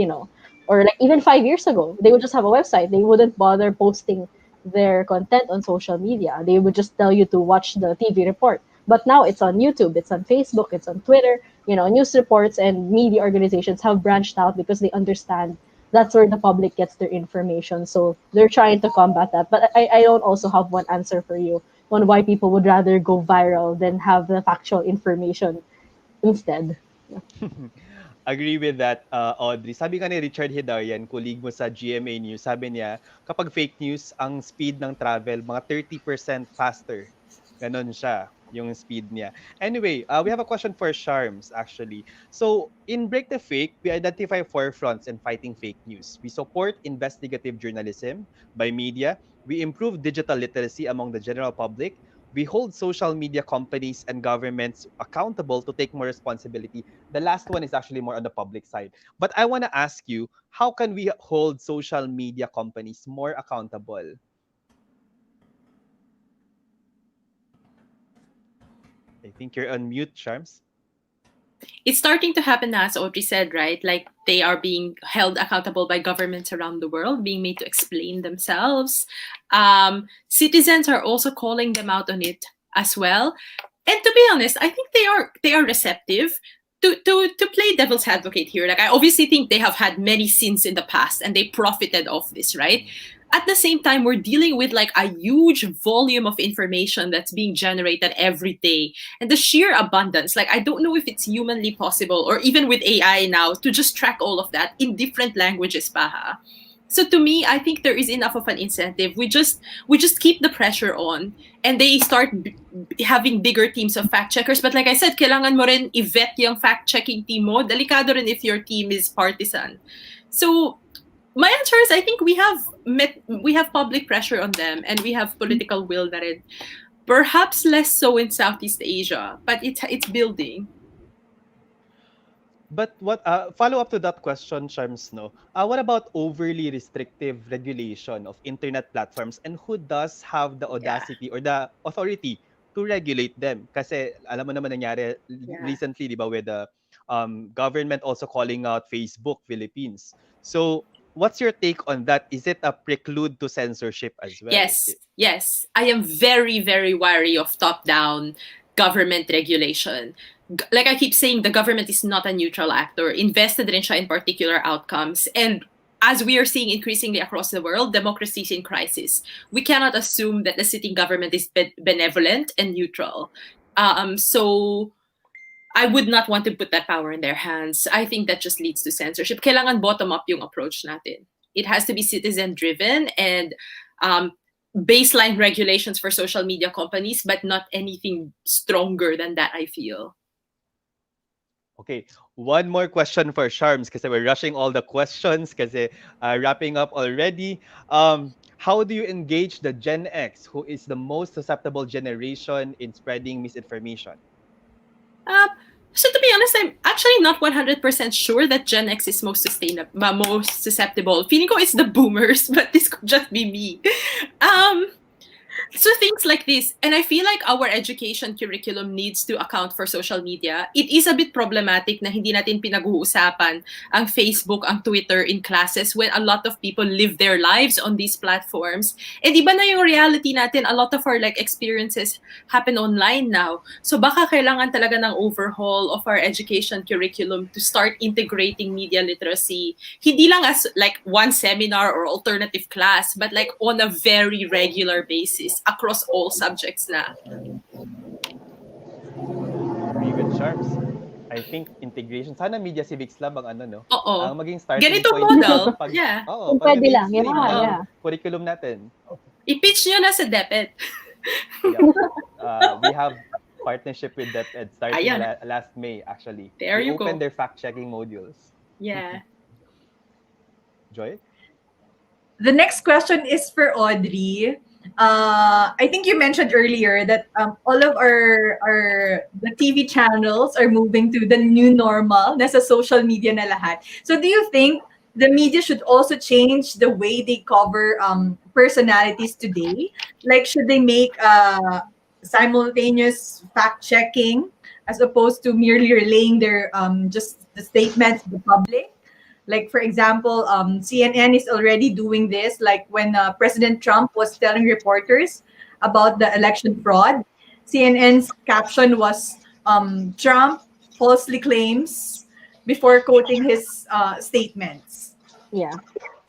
E: or like even 5 years ago, they would just have a website. They wouldn't bother posting their content on social media. They would just tell you to watch the TV report. But now it's on YouTube, it's on Facebook, it's on Twitter. News reports and media organizations have branched out because they understand that's where the public gets their information. So they're trying to combat that. But I don't also have one answer for you on why people would rather go viral than have the factual information instead.
B: Agree with that, Audrey. Sabi nga ni Richard Hidarian, colleague mo sa GMA News, sabi niya, kapag fake news, ang speed ng travel, mga 30% faster. Ganon siya, yung speed niya. Anyway, we have a question for Sharms, actually. So, in Break the Fake, we identify four fronts in fighting fake news. We support investigative journalism by media. We improve digital literacy among the general public. We hold social media companies and governments accountable to take more responsibility. The last one is actually more on the public side. But I want to ask you, how can we hold social media companies more accountable? I think you're on mute, Sharms.
D: It's starting to happen now, as Audrey said, right? Like, they are being held accountable by governments around the world, being made to explain themselves. Citizens are also calling them out on it as well. And to be honest, I think they are receptive. To play devil's advocate here, like, I obviously think they have had many sins in the past and they profited off this, right? At the same time, we're dealing with like a huge volume of information that's being generated every day, and the sheer abundance. Like, I don't know if it's humanly possible, or even with AI now, to just track all of that in different languages, paha. So to me, I think there is enough of an incentive. We just keep the pressure on, and they start having bigger teams of fact checkers. But like I said, kailangan mo rin i-vet yung fact checking team mo. Delikado rin if your team is partisan. So my answer is, I think we have public pressure on them, and we have political will that it perhaps less so in Southeast Asia, but it's building.
B: But what follow up to that question, Sharms, no? What about overly restrictive regulation of internet platforms, and who does have the audacity or the authority to regulate them? Kasi alam mo naman nangyari recently, di ba, with the government also calling out Facebook Philippines. So, what's your take on that? Is it a preclude to censorship as well?
D: Yes. I am very, very wary of top-down government regulation. Like I keep saying, the government is not a neutral actor. Invested rin siya in particular outcomes. And as we are seeing increasingly across the world, democracy is in crisis. We cannot assume that the sitting government is benevolent and neutral. So I would not want to put that power in their hands. I think that just leads to censorship. Kailangan bottom-up yung approach natin. It has to be citizen-driven and baseline regulations for social media companies, but not anything stronger than that, I feel.
B: Okay, one more question for Sharms because we're rushing all the questions because wrapping up already. How do you engage the Gen X, who is the most susceptible generation in spreading misinformation?
D: So to be honest, I'm actually not 100% sure that Gen X is most most susceptible. Feeling ko it's the boomers, but this could just be me. So things like this, and I feel like our education curriculum needs to account for social media. It is a bit problematic na hindi natin pinag-uusapan ang Facebook, ang Twitter in classes when a lot of people live their lives on these platforms. And iba na yung reality natin, a lot of our like experiences happen online now. So baka kailangan talaga ng overhaul of our education curriculum to start integrating media literacy. Hindi lang as like one seminar or alternative class, but like on a very regular basis across all subjects na.
B: Agree with Sharms. I think integration. Sana Media Civics Lab ang ano, no?
D: Oo.
B: Ang maging starting
D: Ganito
B: point
D: model.
B: ng pag,
D: Yeah.
B: Oo,
E: Kung pwede lang,
B: pag-mainstream
E: yeah,
B: ng
E: yeah.
B: curriculum natin.
D: I-pitch nyo na sa DepEd.
B: We have partnership with DepEd starting
D: Ayan.
B: last May, actually.
D: There
B: We
D: you
B: opened
D: go.
B: their fact-checking modules.
D: Yeah.
B: Joy?
C: The next question is for Audrey. I think you mentioned earlier that all of the TV channels are moving to the new normal. Nasa social media na lahat. So do you think the media should also change the way they cover personalities today? Like, should they make simultaneous fact checking as opposed to merely relaying their just the statements to the public? Like, for example, CNN is already doing this. Like when President Trump was telling reporters about the election fraud, CNN's caption was Trump falsely claims before quoting his statements.
E: Yeah.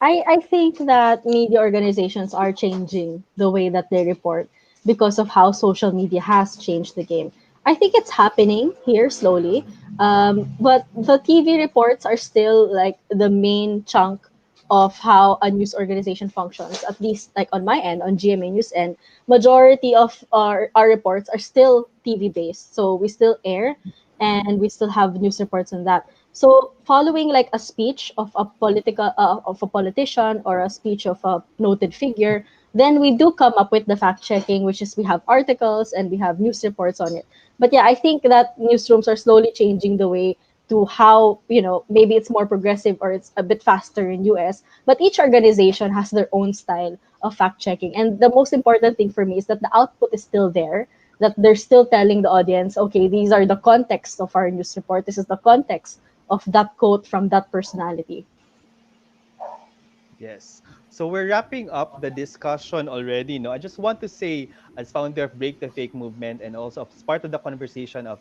E: I think that media organizations are changing the way that they report because of how social media has changed the game. I think it's happening here slowly, but the TV reports are still like the main chunk of how a news organization functions, at least like on my end, on GMA News end. Majority of our reports are still TV based. So we still air and we still have news reports on that. So following like a speech of a politician or a speech of a noted figure, then we do come up with the fact checking, which is we have articles and we have news reports on it. But yeah, I think that newsrooms are slowly changing the way to how, maybe it's more progressive or it's a bit faster in US, but each organization has their own style of fact checking. And the most important thing for me is that the output is still there, that they're still telling the audience, okay, these are the context of our news report. This is the context of that quote from that personality.
B: Yes. So we're wrapping up the discussion already. No, I just want to say, as founder of Break the Fake movement and also as part of the conversation of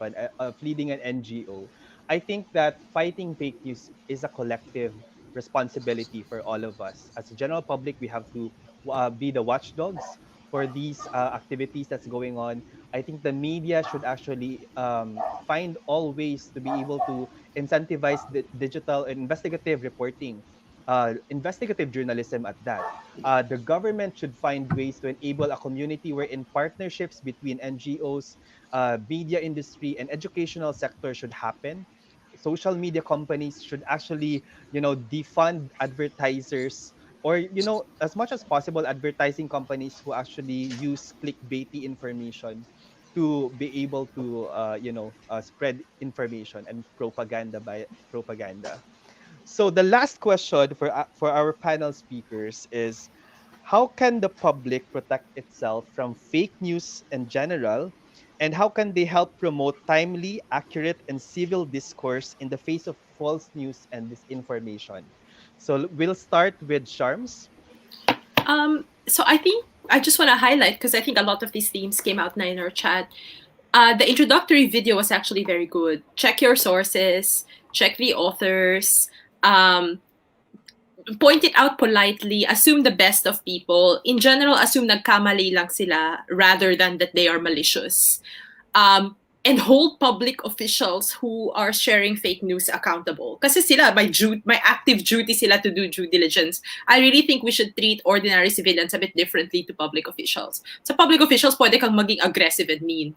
B: leading an NGO, I think that fighting fake news is a collective responsibility for all of us. As a general public, we have to be the watchdogs for these activities that's going on. I think the media should actually find all ways to be able to incentivize the digital and investigative reporting, investigative journalism at that. The government should find ways to enable a community wherein partnerships between NGOs, media industry, and educational sector should happen. Social media companies should actually, defund advertisers, or, as much as possible, advertising companies who actually use clickbaity information to be able to, spread information and propaganda. So the last question for our panel speakers is, how can the public protect itself from fake news in general, and how can they help promote timely, accurate, and civil discourse in the face of false news and disinformation? So we'll start with Sharms.
D: So I think I just want to highlight, because I think a lot of these themes came out now in our chat. The introductory video was actually very good. Check your sources, check the authors. point it out politely, assume the best of people. In general, assume nagkamali lang sila rather than that they are malicious. And hold public officials who are sharing fake news accountable. Kasi sila, may active duty sila to do due diligence. I really think we should treat ordinary civilians a bit differently to public officials. Sa public officials, pwede kang maging aggressive and mean.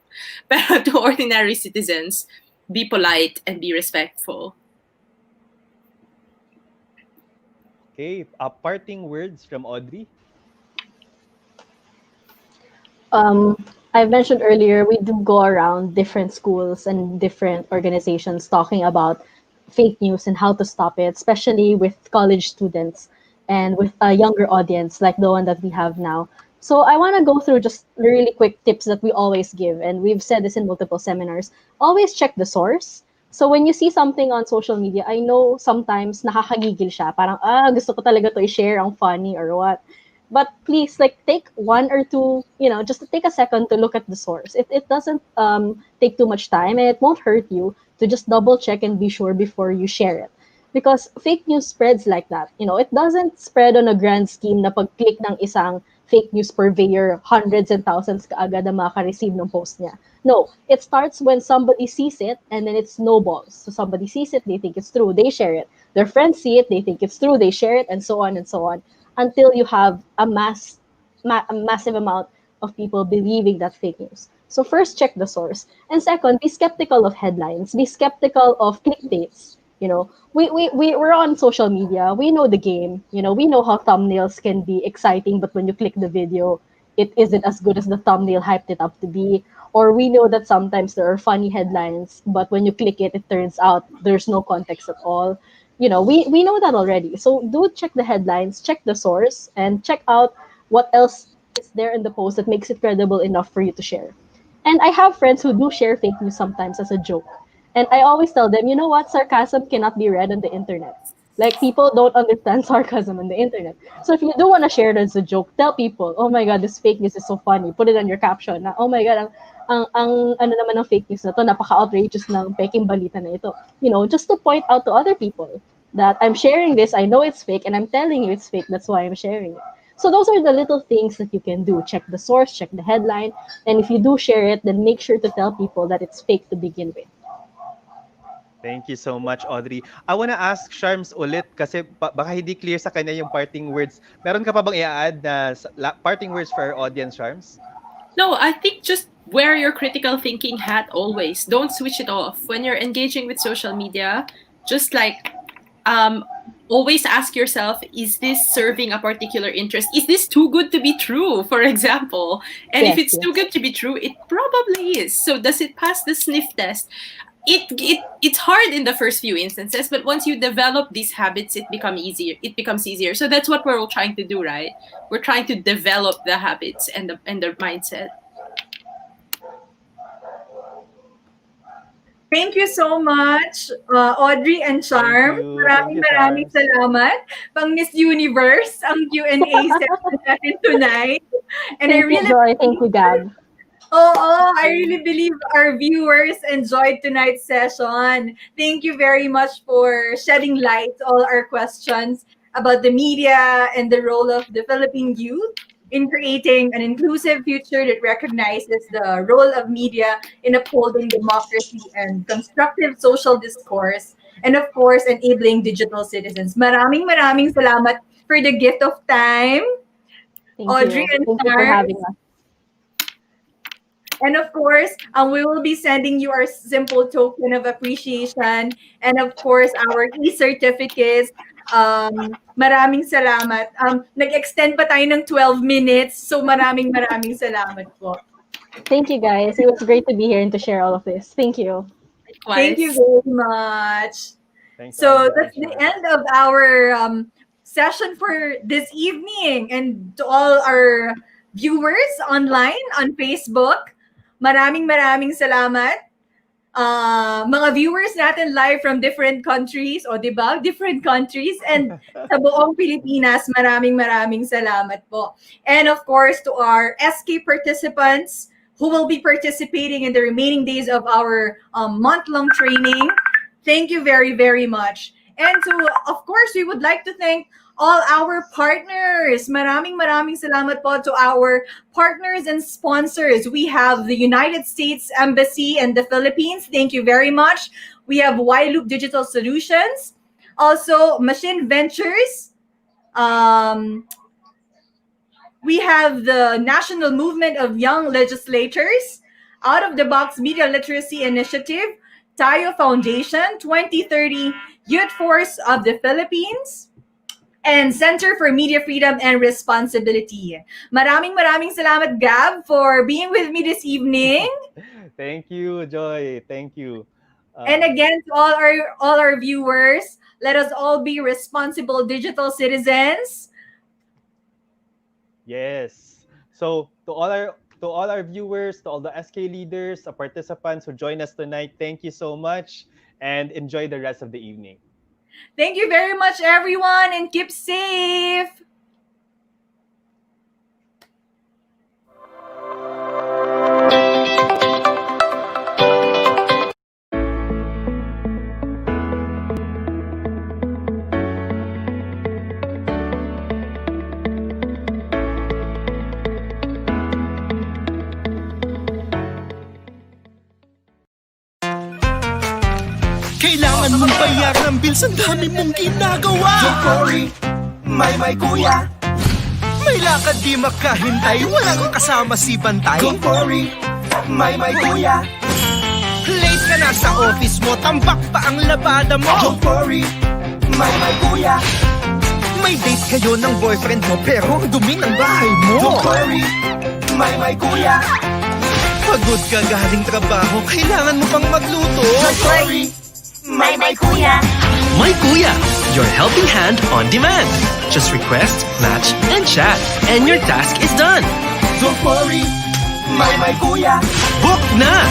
D: Pero to ordinary citizens, be polite and be respectful.
B: Okay, parting words from Audrey.
E: I mentioned earlier, we do go around different schools and different organizations talking about fake news and how to stop it, especially with college students and with a younger audience like the one that we have now. So I want to go through just really quick tips that we always give, and we've said this in multiple seminars. Always check the source. So when you see something on social media, I know sometimes nakakagigil siya. Parang, gusto ko talaga to i-share, ang funny or what. But please, like, take one or two, just take a second to look at the source. It doesn't take too much time, and it won't hurt you to just double check and be sure before you share it. Because fake news spreads like that. It doesn't spread on a grand scheme na pag-click ng isang fake news purveyor, hundreds and thousands kaagad na makaka-receive ng post niya. No, it starts when somebody sees it and then it snowballs. So somebody sees it, they think it's true, they share it. Their friends see it, they think it's true, they share it, and so on and so on, until you have a massive amount of people believing that fake news. So first, check the source. And second, be skeptical of headlines. Be skeptical of clickbaits. We're on social media. We know the game. We know how thumbnails can be exciting, but when you click the video, it isn't as good as the thumbnail hyped it up to be. Or we know that sometimes there are funny headlines, but when you click it, it turns out there's no context at all. We know that already. So do check the headlines, check the source, and check out what else is there in the post that makes it credible enough for you to share. And I have friends who do share fake news sometimes as a joke. And I always tell them, you know what, sarcasm cannot be read on the internet. Like, people don't understand sarcasm on the internet. So if you do want to share it as a joke, tell people, oh my God, this fake news is so funny. Put it on your caption na, oh my God, ang ano naman ng fake news na to, napaka-outrageous ng peking balita na ito. Just to point out to other people that I'm sharing this, I know it's fake, and I'm telling you it's fake, that's why I'm sharing it. So those are the little things that you can do. Check the source, check the headline, and if you do share it, then make sure to tell people that it's fake to begin with.
B: Thank you so much, Audrey. I wanna ask Sharms ulit kasi baka hindi clear sa kanya yung parting words. Meron ka pa bang i-add na parting words for our audience, Sharms?
D: No, I think just wear your critical thinking hat always. Don't switch it off. When you're engaging with social media, just always ask yourself, is this serving a particular interest? Is this too good to be true, for example? And if it's too good to be true, it probably is. So does it pass the sniff test? It's hard in the first few instances, but once you develop these habits, it becomes easier. So that's what we're all trying to do, right? We're trying to develop the habits and the mindset.
C: Thank you so much, Audrey and Charm. Maraming salamat. Pang Miss Universe ang Q&A session natin tonight. And
E: Thank you, Gab.
C: I really believe our viewers enjoyed tonight's session. Thank you very much for shedding light to all our questions about the media and the role of the Philippine youth in creating an inclusive future that recognizes the role of media in upholding democracy and constructive social discourse, and of course, enabling digital citizens. Maraming salamat for the gift of time, Audrey and
E: Thank you for having us.
C: And of course, we will be sending you our simple token of appreciation, and of course, our e-certificates. Maraming salamat. Nag-extend pa tayo ng 12 minutes, so maraming salamat po.
E: Thank you, guys. It was great to be here and to share all of this. Thank you.
C: Thank you very much. So that's the end of our session for this evening. And to all our viewers online on Facebook, maraming salamat. Mga viewers natin live from different countries, diba? Different countries, and sa buong Pilipinas, maraming salamat po. And of course, to our SK participants who will be participating in the remaining days of our month-long training, thank you very much. And so, of course, we would like to thank all our partners. Maraming salamat po to our partners and sponsors. We have the United States Embassy in the Philippines. Thank you very much. We have Y-Loop Digital Solutions. Also, Machine Ventures. We have the National Movement of Young Legislators, Out of the Box Media Literacy Initiative, Tayo Foundation, 2030 Youth Force of the Philippines, and Center for Media Freedom and Responsibility. Maraming salamat, Gab, for being with me this evening.
B: Thank you, Joy. Thank you.
C: And again, to all our viewers, let us all be responsible digital citizens.
B: Yes. So to all our viewers, to all the SK leaders, the participants who joined us tonight, thank you so much and enjoy the rest of the evening.
C: Thank you very much, everyone, and keep safe.
F: Kailangan mong bayaran ang bills, ang dami mong ginagawa. Don't worry, may kuya. May lakad di makahintay, walang kasama si Bantay. Don't worry, may kuya. Late ka na sa office mo, tambak pa ang labada mo. Don't worry, may kuya. May date kayo ng boyfriend mo, pero ang dumi ng bahay mo. Don't worry, may kuya. Pagod ka galing trabaho, kailangan mo pang magluto. Don't worry, may kuya.
G: My Kuya, your helping hand on demand. Just request, match, and chat, and your task is done.
F: Don't worry, may kuya.
G: Book na!